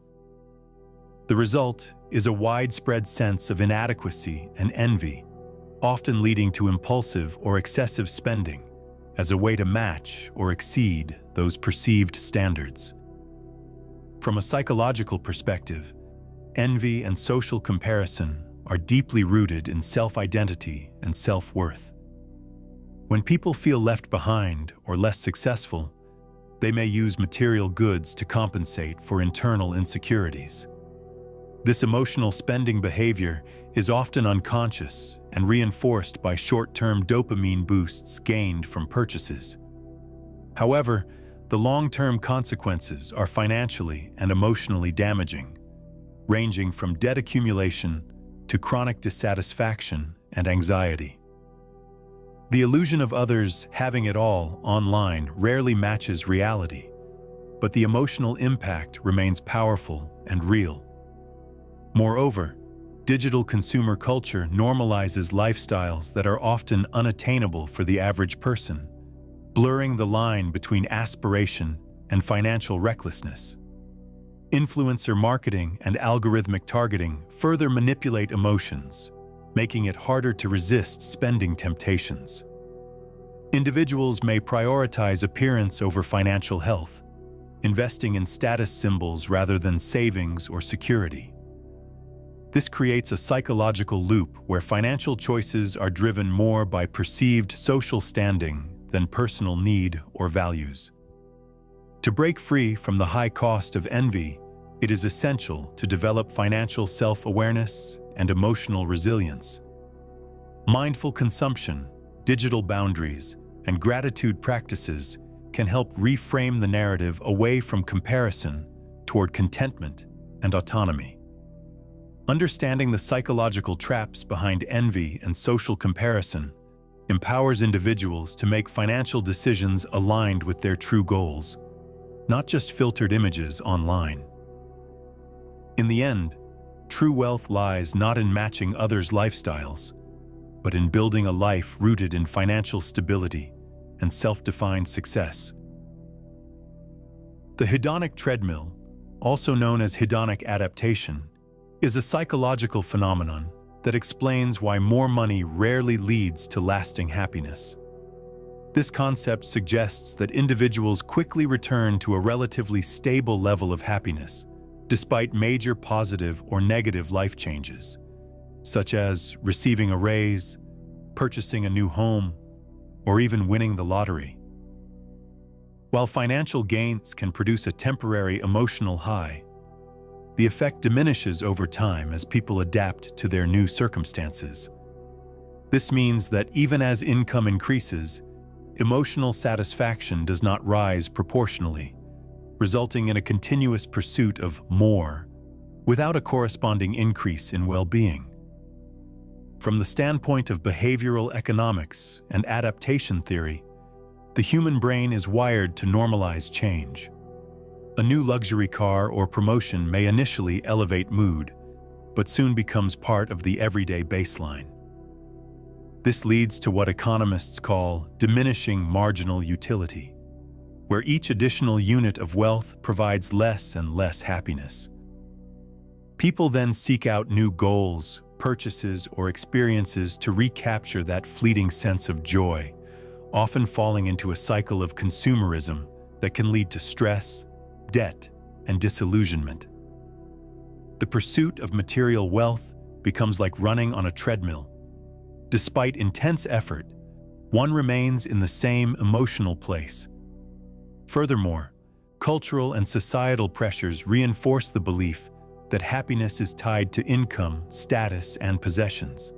The result is a widespread sense of inadequacy and envy, often leading to impulsive or excessive spending as a way to match or exceed those perceived standards. From a psychological perspective, envy and social comparison are deeply rooted in self-identity and self-worth. When people feel left behind or less successful, they may use material goods to compensate for internal insecurities. This emotional spending behavior is often unconscious and reinforced by short-term dopamine boosts gained from purchases. However, the long-term consequences are financially and emotionally damaging, ranging from debt accumulation to chronic dissatisfaction and anxiety. The illusion of others having it all online rarely matches reality, but the emotional impact remains powerful and real. Moreover, digital consumer culture normalizes lifestyles that are often unattainable for the average person, blurring the line between aspiration and financial recklessness. Influencer marketing and algorithmic targeting further manipulate emotions, making it harder to resist spending temptations. Individuals may prioritize appearance over financial health, investing in status symbols rather than savings or security. This creates a psychological loop where financial choices are driven more by perceived social standing than personal need or values. To break free from the high cost of envy, it is essential to develop financial self-awareness and emotional resilience. Mindful consumption, digital boundaries, and gratitude practices can help reframe the narrative away from comparison toward contentment and autonomy. Understanding the psychological traps behind envy and social comparison empowers individuals to make financial decisions aligned with their true goals, not just filtered images online. In the end, true wealth lies not in matching others' lifestyles, but in building a life rooted in financial stability and self-defined success. The hedonic treadmill, also known as hedonic adaptation, is a psychological phenomenon that explains why more money rarely leads to lasting happiness. This concept suggests that individuals quickly return to a relatively stable level of happiness, despite major positive or negative life changes, such as receiving a raise, purchasing a new home, or even winning the lottery. While financial gains can produce a temporary emotional high, the effect diminishes over time as people adapt to their new circumstances. This means that even as income increases, emotional satisfaction does not rise proportionally, resulting in a continuous pursuit of more, without a corresponding increase in well-being. From the standpoint of behavioral economics and adaptation theory, the human brain is wired to normalize change. A new luxury car or promotion may initially elevate mood, but soon becomes part of the everyday baseline. This leads to what economists call diminishing marginal utility, where each additional unit of wealth provides less and less happiness. People then seek out new goals, purchases, or experiences to recapture that fleeting sense of joy, often falling into a cycle of consumerism that can lead to stress, debt, and disillusionment. The pursuit of material wealth becomes like running on a treadmill. Despite intense effort, one remains in the same emotional place. Furthermore, cultural and societal pressures reinforce the belief that happiness is tied to income, status, and possessions.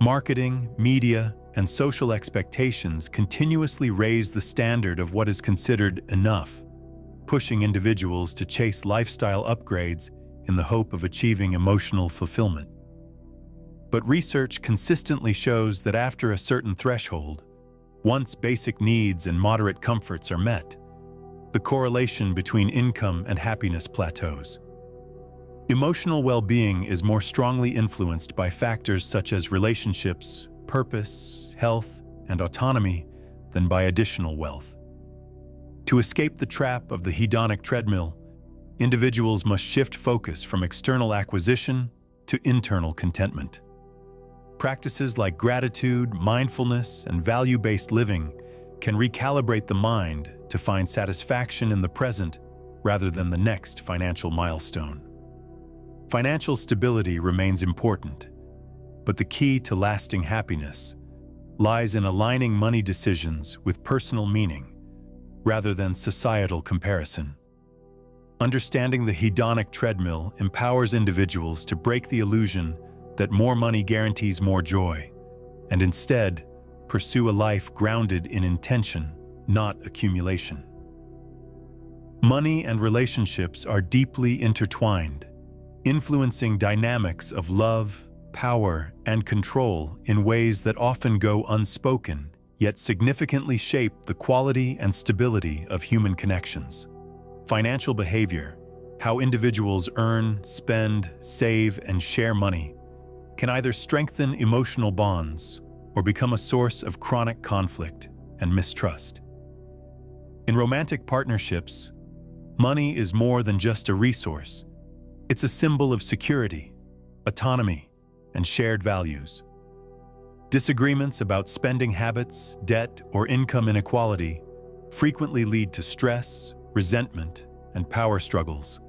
Marketing, media, and social expectations continuously raise the standard of what is considered enough, pushing individuals to chase lifestyle upgrades in the hope of achieving emotional fulfillment. But research consistently shows that after a certain threshold, once basic needs and moderate comforts are met, the correlation between income and happiness plateaus. Emotional well-being is more strongly influenced by factors such as relationships, purpose, health, and autonomy than by additional wealth. To escape the trap of the hedonic treadmill, individuals must shift focus from external acquisition to internal contentment. Practices like gratitude, mindfulness, and value-based living can recalibrate the mind to find satisfaction in the present rather than the next financial milestone. Financial stability remains important, but the key to lasting happiness lies in aligning money decisions with personal meaning rather than societal comparison. Understanding the hedonic treadmill empowers individuals to break the illusion that more money guarantees more joy, and instead pursue a life grounded in intention, not accumulation. Money and relationships are deeply intertwined, influencing dynamics of love, power, and control in ways that often go unspoken, yet significantly shape the quality and stability of human connections. Financial behavior, how individuals earn, spend, save, and share money, can either strengthen emotional bonds or become a source of chronic conflict and mistrust. In romantic partnerships, money is more than just a resource. It's a symbol of security, autonomy, and shared values. Disagreements about spending habits, debt, or income inequality frequently lead to stress, resentment, and power struggles,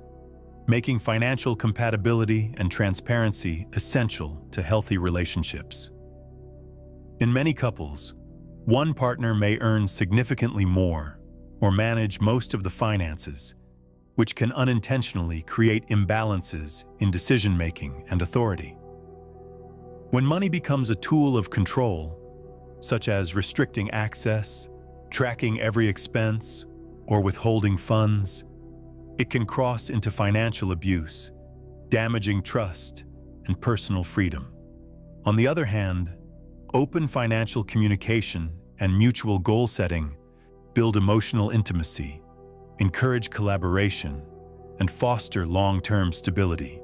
making financial compatibility and transparency essential to healthy relationships. In many couples, one partner may earn significantly more or manage most of the finances, which can unintentionally create imbalances in decision-making and authority. When money becomes a tool of control, such as restricting access, tracking every expense, or withholding funds, it can cross into financial abuse, damaging trust and personal freedom. On the other hand, open financial communication and mutual goal setting build emotional intimacy, encourage collaboration, and foster long-term stability.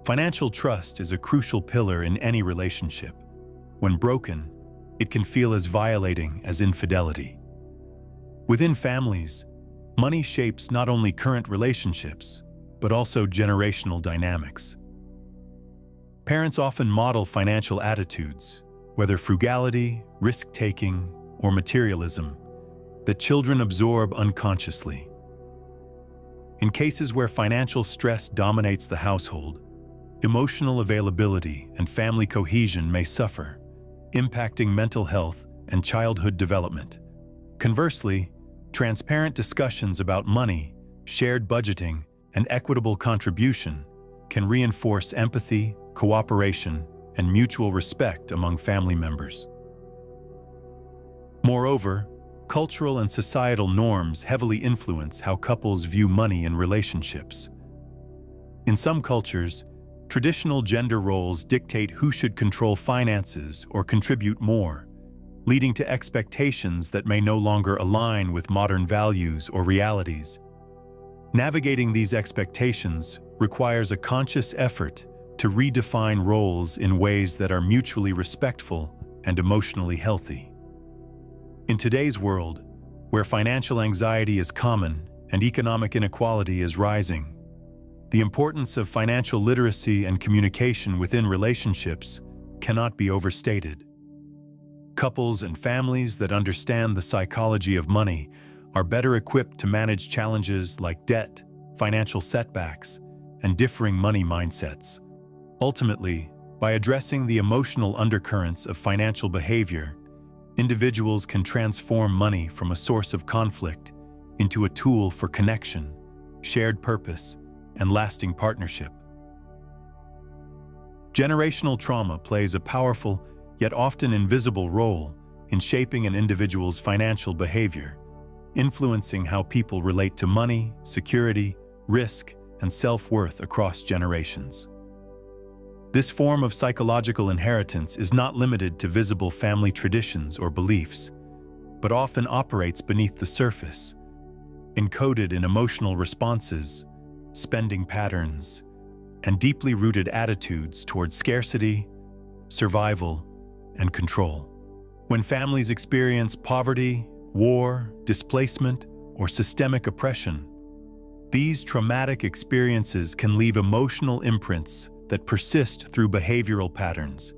Financial trust is a crucial pillar in any relationship. When broken, it can feel as violating as infidelity. Within families, money shapes not only current relationships, but also generational dynamics. Parents often model financial attitudes, whether frugality, risk-taking, or materialism, that children absorb unconsciously. In cases where financial stress dominates the household, emotional availability and family cohesion may suffer, impacting mental health and childhood development. Conversely, transparent discussions about money, shared budgeting, and equitable contribution can reinforce empathy, cooperation, and mutual respect among family members. Moreover, cultural and societal norms heavily influence how couples view money in relationships. In some cultures, traditional gender roles dictate who should control finances or contribute more, leading to expectations that may no longer align with modern values or realities. Navigating these expectations requires a conscious effort to redefine roles in ways that are mutually respectful and emotionally healthy. In today's world, where financial anxiety is common and economic inequality is rising, the importance of financial literacy and communication within relationships cannot be overstated. Couples and families that understand the psychology of money are better equipped to manage challenges like debt, financial setbacks, and differing money mindsets. Ultimately, by addressing the emotional undercurrents of financial behavior, individuals can transform money from a source of conflict into a tool for connection, shared purpose, and lasting partnership. Generational trauma plays a powerful, yet often invisible role in shaping an individual's financial behavior, influencing how people relate to money, security, risk, and self-worth across generations. This form of psychological inheritance is not limited to visible family traditions or beliefs, but often operates beneath the surface, encoded in emotional responses, spending patterns, and deeply rooted attitudes towards scarcity, survival, and control. When families experience poverty, war, displacement, or systemic oppression, these traumatic experiences can leave emotional imprints that persist through behavioral patterns,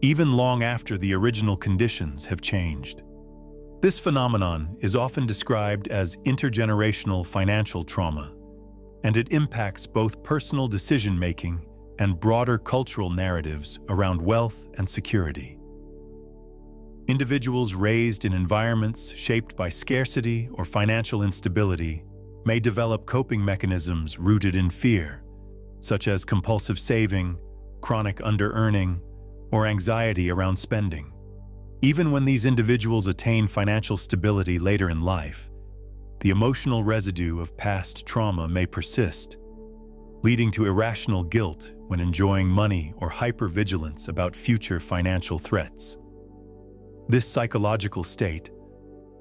even long after the original conditions have changed. This phenomenon is often described as intergenerational financial trauma, and it impacts both personal decision-making and broader cultural narratives around wealth and security. Individuals raised in environments shaped by scarcity or financial instability may develop coping mechanisms rooted in fear, such as compulsive saving, chronic under-earning, or anxiety around spending. Even when these individuals attain financial stability later in life, the emotional residue of past trauma may persist, leading to irrational guilt when enjoying money or hypervigilance about future financial threats. This psychological state,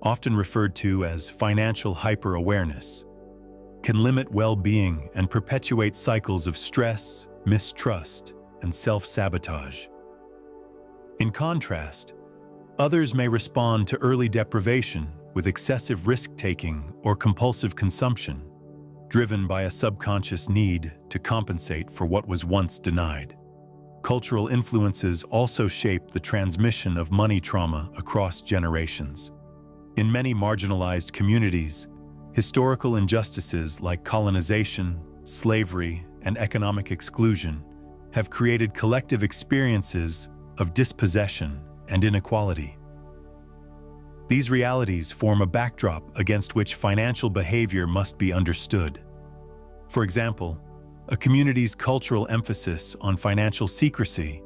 often referred to as financial hyper-awareness, can limit well-being and perpetuate cycles of stress, mistrust, and self-sabotage. In contrast, others may respond to early deprivation with excessive risk-taking or compulsive consumption, driven by a subconscious need to compensate for what was once denied. Cultural influences also shape the transmission of money trauma across generations. In many marginalized communities, historical injustices like colonization, slavery, and economic exclusion have created collective experiences of dispossession and inequality. These realities form a backdrop against which financial behavior must be understood. For example, a community's cultural emphasis on financial secrecy,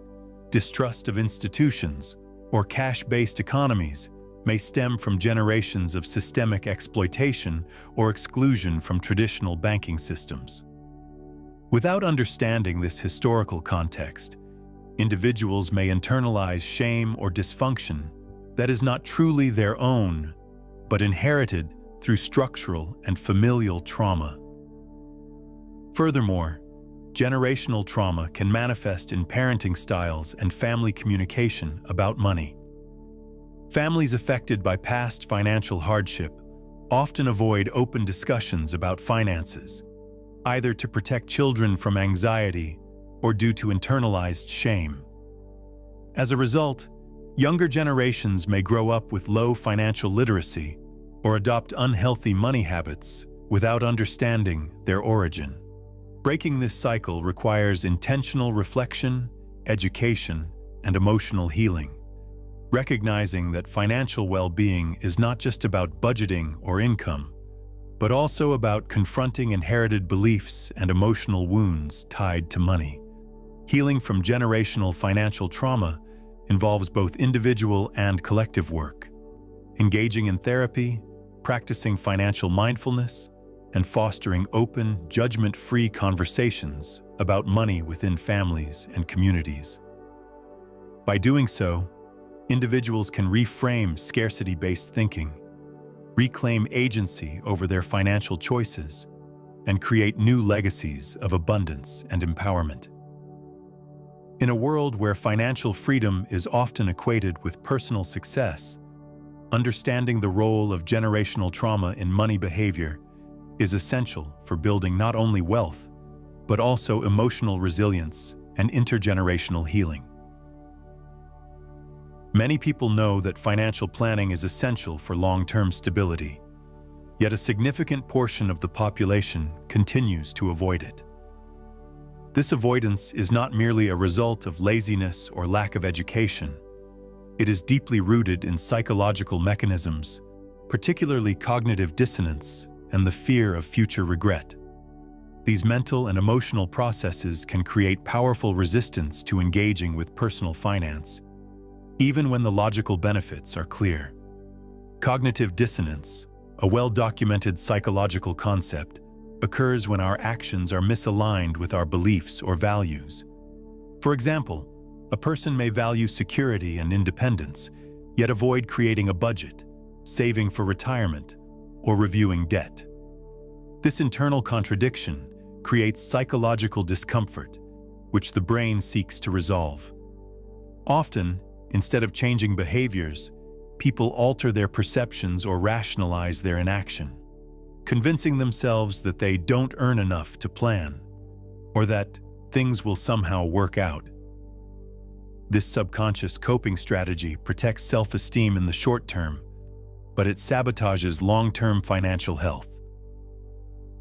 distrust of institutions, or cash-based economies may stem from generations of systemic exploitation or exclusion from traditional banking systems. Without understanding this historical context, individuals may internalize shame or dysfunction that is not truly their own, but inherited through structural and familial trauma. Furthermore, generational trauma can manifest in parenting styles and family communication about money. Families affected by past financial hardship often avoid open discussions about finances, either to protect children from anxiety or due to internalized shame. As a result, younger generations may grow up with low financial literacy or adopt unhealthy money habits without understanding their origin. Breaking this cycle requires intentional reflection, education, and emotional healing. Recognizing that financial well-being is not just about budgeting or income, but also about confronting inherited beliefs and emotional wounds tied to money. Healing from generational financial trauma involves both individual and collective work. Engaging in therapy, practicing financial mindfulness, and fostering open, judgment-free conversations about money within families and communities. By doing so, individuals can reframe scarcity-based thinking, reclaim agency over their financial choices, and create new legacies of abundance and empowerment. In a world where financial freedom is often equated with personal success, understanding the role of generational trauma in money behavior is essential for building not only wealth, but also emotional resilience and intergenerational healing. Many people know that financial planning is essential for long-term stability, yet a significant portion of the population continues to avoid it. This avoidance is not merely a result of laziness or lack of education. It is deeply rooted in psychological mechanisms, particularly cognitive dissonance and the fear of future regret. These mental and emotional processes can create powerful resistance to engaging with personal finance, even when the logical benefits are clear. Cognitive dissonance, a well-documented psychological concept, occurs when our actions are misaligned with our beliefs or values. For example, a person may value security and independence, yet avoid creating a budget, saving for retirement, or reviewing debt. This internal contradiction creates psychological discomfort, which the brain seeks to resolve. Often, instead of changing behaviors, people alter their perceptions or rationalize their inaction, convincing themselves that they don't earn enough to plan, or that things will somehow work out. This subconscious coping strategy protects self-esteem in the short term, but it sabotages long-term financial health.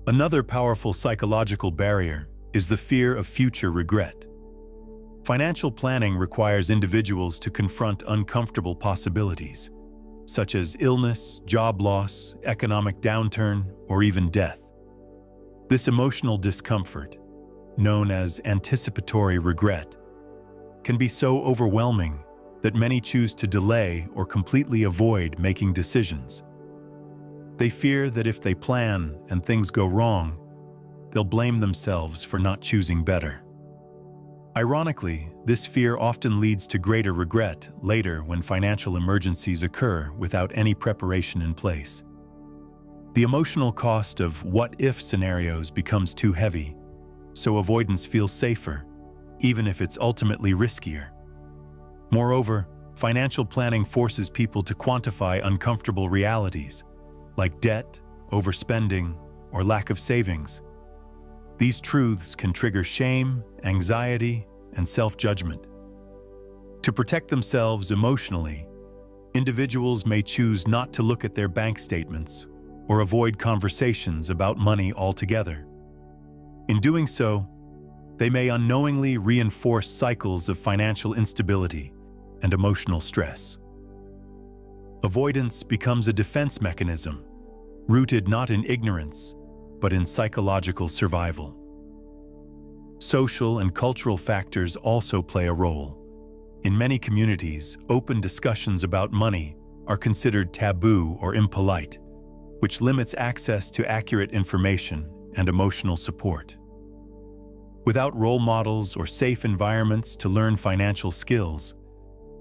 Another powerful psychological barrier is the fear of future regret. Financial planning requires individuals to confront uncomfortable possibilities, such as illness, job loss, economic downturn, or even death. This emotional discomfort, known as anticipatory regret, can be so overwhelming that many choose to delay or completely avoid making decisions. They fear that if they plan and things go wrong, they'll blame themselves for not choosing better. Ironically, this fear often leads to greater regret later when financial emergencies occur without any preparation in place. The emotional cost of what-if scenarios becomes too heavy, so avoidance feels safer, even if it's ultimately riskier. Moreover, financial planning forces people to quantify uncomfortable realities, like debt, overspending, or lack of savings. These truths can trigger shame, anxiety, and self-judgment. To protect themselves emotionally, individuals may choose not to look at their bank statements or avoid conversations about money altogether. In doing so, they may unknowingly reinforce cycles of financial instability and emotional stress. Avoidance becomes a defense mechanism, rooted not in ignorance, but in psychological survival. Social and cultural factors also play a role. In many communities, open discussions about money are considered taboo or impolite, which limits access to accurate information and emotional support. Without role models or safe environments to learn financial skills,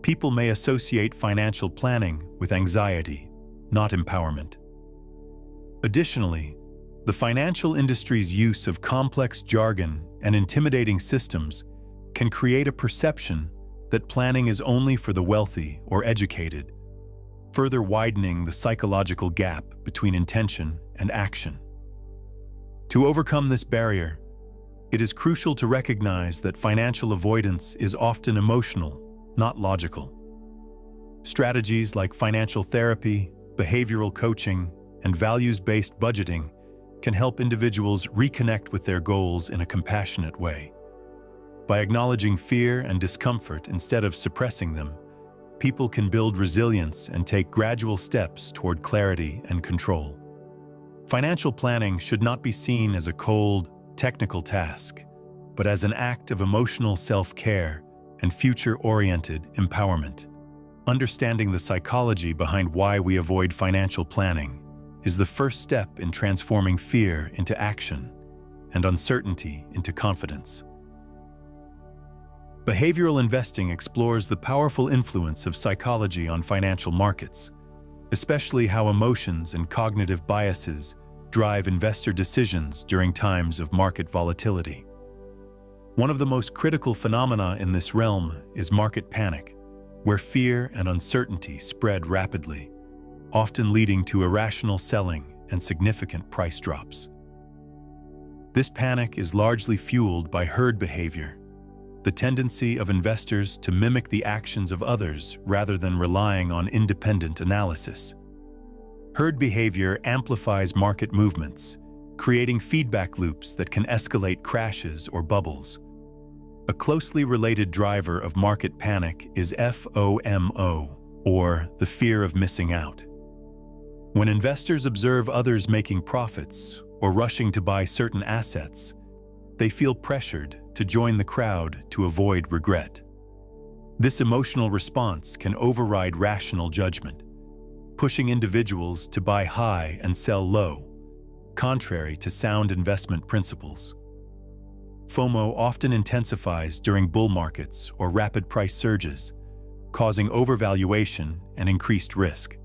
people may associate financial planning with anxiety, not empowerment. Additionally, the financial industry's use of complex jargon and intimidating systems can create a perception that planning is only for the wealthy or educated, further widening the psychological gap between intention and action. To overcome this barrier, it is crucial to recognize that financial avoidance is often emotional, not logical. Strategies like financial therapy, behavioral coaching, and values-based budgeting can help individuals reconnect with their goals in a compassionate way. By acknowledging fear and discomfort instead of suppressing them, people can build resilience and take gradual steps toward clarity and control. Financial planning should not be seen as a cold, technical task, but as an act of emotional self-care and future-oriented empowerment. Understanding the psychology behind why we avoid financial planning is the first step in transforming fear into action and uncertainty into confidence. Behavioral investing explores the powerful influence of psychology on financial markets, especially how emotions and cognitive biases drive investor decisions during times of market volatility. One of the most critical phenomena in this realm is market panic, where fear and uncertainty spread rapidly, often leading to irrational selling and significant price drops. This panic is largely fueled by herd behavior, the tendency of investors to mimic the actions of others rather than relying on independent analysis. Herd behavior amplifies market movements, creating feedback loops that can escalate crashes or bubbles. A closely related driver of market panic is FOMO, or the fear of missing out. When investors observe others making profits or rushing to buy certain assets, they feel pressured to join the crowd to avoid regret. This emotional response can override rational judgment, pushing individuals to buy high and sell low, contrary to sound investment principles. FOMO often intensifies during bull markets or rapid price surges, causing overvaluation and increased risk.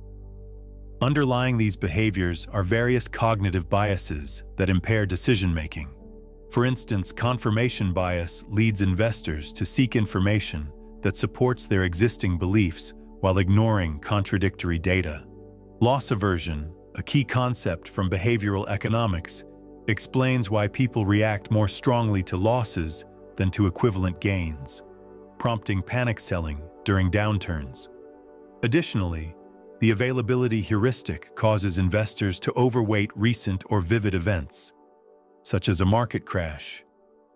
Underlying these behaviors are various cognitive biases that impair decision-making. For instance, confirmation bias leads investors to seek information that supports their existing beliefs while ignoring contradictory data. Loss aversion, a key concept from behavioral economics, explains why people react more strongly to losses than to equivalent gains, prompting panic selling during downturns. Additionally, the availability heuristic causes investors to overweight recent or vivid events, such as a market crash,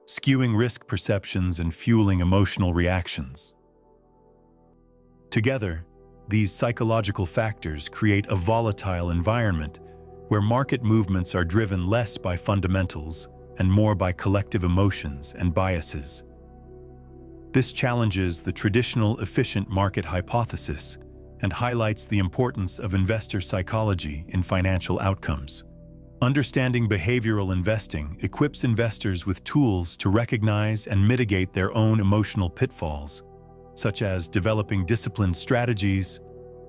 skewing risk perceptions and fueling emotional reactions. Together, these psychological factors create a volatile environment where market movements are driven less by fundamentals and more by collective emotions and biases. This challenges the traditional efficient market hypothesis and highlights the importance of investor psychology in financial outcomes. Understanding behavioral investing equips investors with tools to recognize and mitigate their own emotional pitfalls, such as developing disciplined strategies,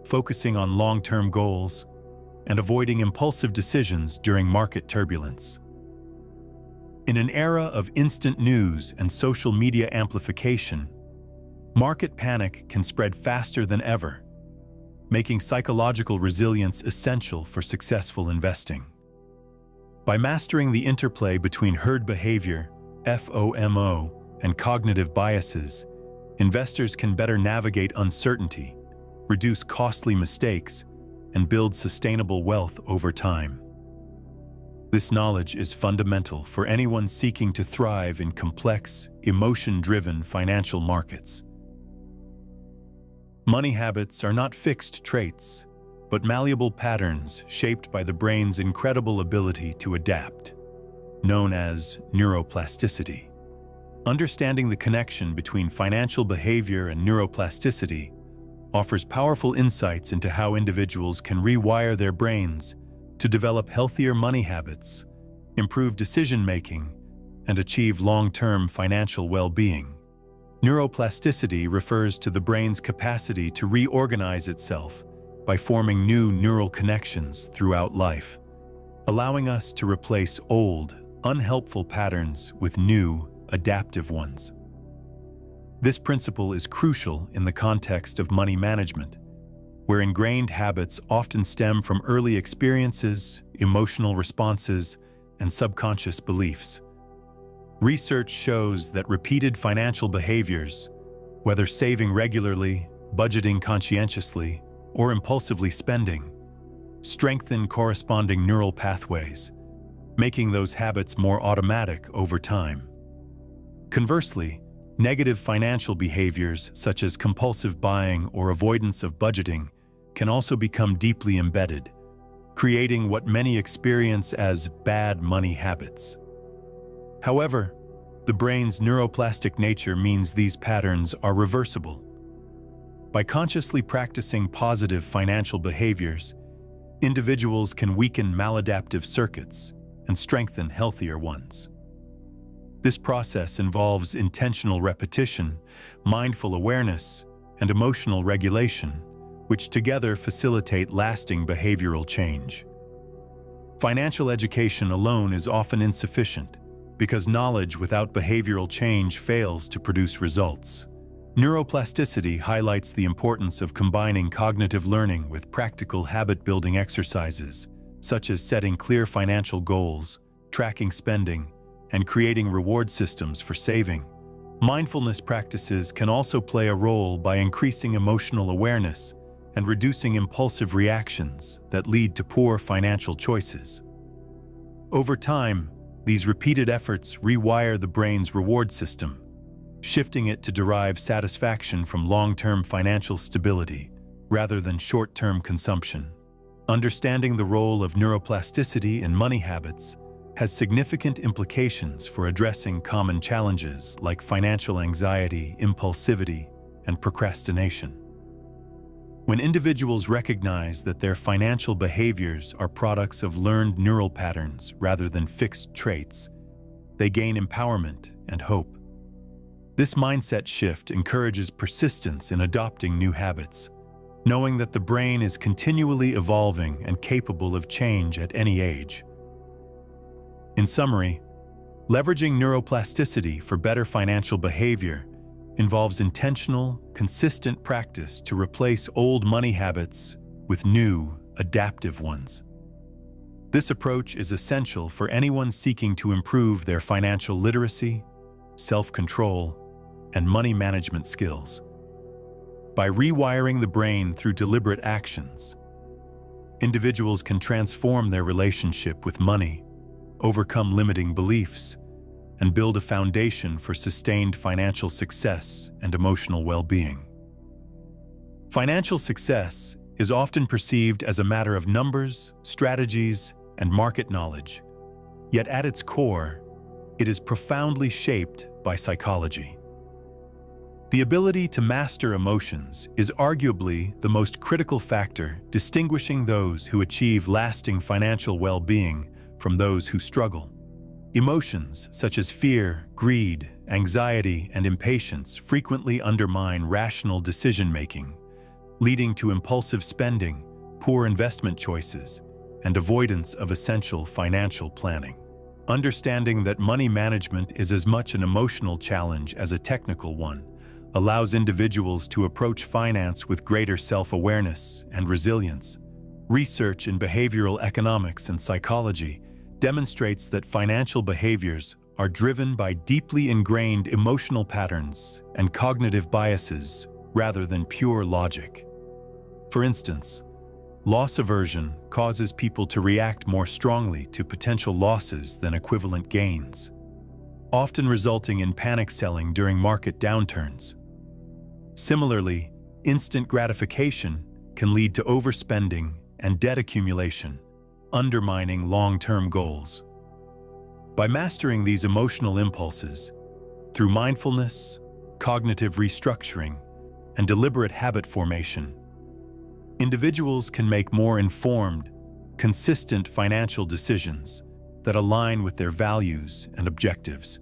focusing on long-term goals, and avoiding impulsive decisions during market turbulence. In an era of instant news and social media amplification, market panic can spread faster than ever, making psychological resilience essential for successful investing. By mastering the interplay between herd behavior, FOMO, and cognitive biases, investors can better navigate uncertainty, reduce costly mistakes, and build sustainable wealth over time. This knowledge is fundamental for anyone seeking to thrive in complex, emotion-driven financial markets. Money habits are not fixed traits, but malleable patterns shaped by the brain's incredible ability to adapt, known as neuroplasticity. Understanding the connection between financial behavior and neuroplasticity offers powerful insights into how individuals can rewire their brains to develop healthier money habits, improve decision-making, and achieve long-term financial well-being. Neuroplasticity refers to the brain's capacity to reorganize itself by forming new neural connections throughout life, allowing us to replace old, unhelpful patterns with new, adaptive ones. This principle is crucial in the context of money management, where ingrained habits often stem from early experiences, emotional responses, and subconscious beliefs. Research shows that repeated financial behaviors, whether saving regularly, budgeting conscientiously, or impulsively spending, strengthen corresponding neural pathways, making those habits more automatic over time. Conversely, negative financial behaviors such as compulsive buying or avoidance of budgeting can also become deeply embedded, creating what many experience as bad money habits. However, the brain's neuroplastic nature means these patterns are reversible. By consciously practicing positive financial behaviors, individuals can weaken maladaptive circuits and strengthen healthier ones. This process involves intentional repetition, mindful awareness, and emotional regulation, which together facilitate lasting behavioral change. Financial education alone is often insufficient because knowledge without behavioral change fails to produce results. Neuroplasticity highlights the importance of combining cognitive learning with practical habit-building exercises, such as setting clear financial goals, tracking spending, and creating reward systems for saving. Mindfulness practices can also play a role by increasing emotional awareness and reducing impulsive reactions that lead to poor financial choices. Over time, these repeated efforts rewire the brain's reward system, shifting it to derive satisfaction from long-term financial stability rather than short-term consumption. Understanding the role of neuroplasticity in money habits has significant implications for addressing common challenges like financial anxiety, impulsivity, and procrastination. When individuals recognize that their financial behaviors are products of learned neural patterns rather than fixed traits, they gain empowerment and hope. This mindset shift encourages persistence in adopting new habits, knowing that the brain is continually evolving and capable of change at any age. In summary, leveraging neuroplasticity for better financial behavior involves intentional, consistent practice to replace old money habits with new, adaptive ones. This approach is essential for anyone seeking to improve their financial literacy, self-control, and money management skills. By rewiring the brain through deliberate actions, individuals can transform their relationship with money, overcome limiting beliefs, and build a foundation for sustained financial success and emotional well-being. Financial success is often perceived as a matter of numbers, strategies, and market knowledge, yet at its core, it is profoundly shaped by psychology. The ability to master emotions is arguably the most critical factor distinguishing those who achieve lasting financial well-being from those who struggle. Emotions such as fear, greed, anxiety, and impatience frequently undermine rational decision-making, leading to impulsive spending, poor investment choices, and avoidance of essential financial planning. Understanding that money management is as much an emotional challenge as a technical one allows individuals to approach finance with greater self-awareness and resilience. Research in behavioral economics and psychology demonstrates that financial behaviors are driven by deeply ingrained emotional patterns and cognitive biases rather than pure logic. For instance, loss aversion causes people to react more strongly to potential losses than equivalent gains, often resulting in panic selling during market downturns. Similarly, instant gratification can lead to overspending and debt accumulation, undermining long-term goals. By mastering these emotional impulses, through mindfulness, cognitive restructuring, and deliberate habit formation, individuals can make more informed, consistent financial decisions that align with their values and objectives.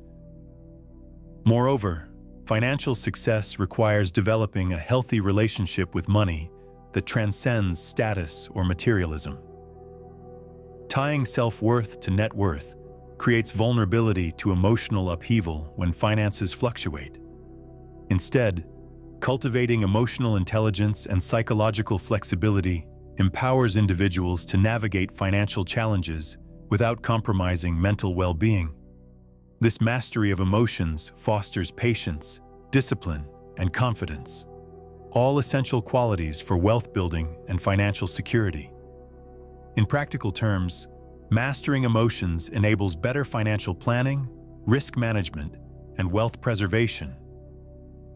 Moreover, financial success requires developing a healthy relationship with money that transcends status or materialism. Tying self-worth to net worth creates vulnerability to emotional upheaval when finances fluctuate. Instead, cultivating emotional intelligence and psychological flexibility empowers individuals to navigate financial challenges without compromising mental well-being. This mastery of emotions fosters patience, discipline, and confidence, all essential qualities for wealth building and financial security. In practical terms, mastering emotions enables better financial planning, risk management, and wealth preservation.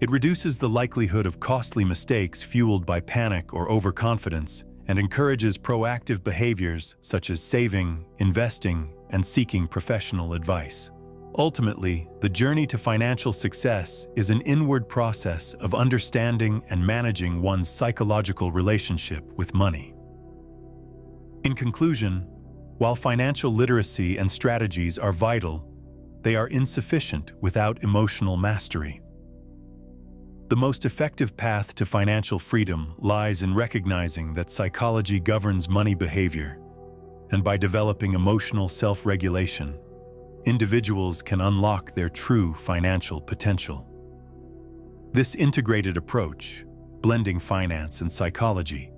It reduces the likelihood of costly mistakes fueled by panic or overconfidence and encourages proactive behaviors such as saving, investing, and seeking professional advice. Ultimately, the journey to financial success is an inward process of understanding and managing one's psychological relationship with money. In conclusion, while financial literacy and strategies are vital, they are insufficient without emotional mastery. The most effective path to financial freedom lies in recognizing that psychology governs money behavior, and by developing emotional self-regulation, individuals can unlock their true financial potential. This integrated approach, blending finance and psychology,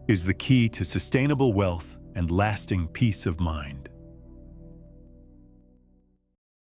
is the key to sustainable wealth and lasting peace of mind.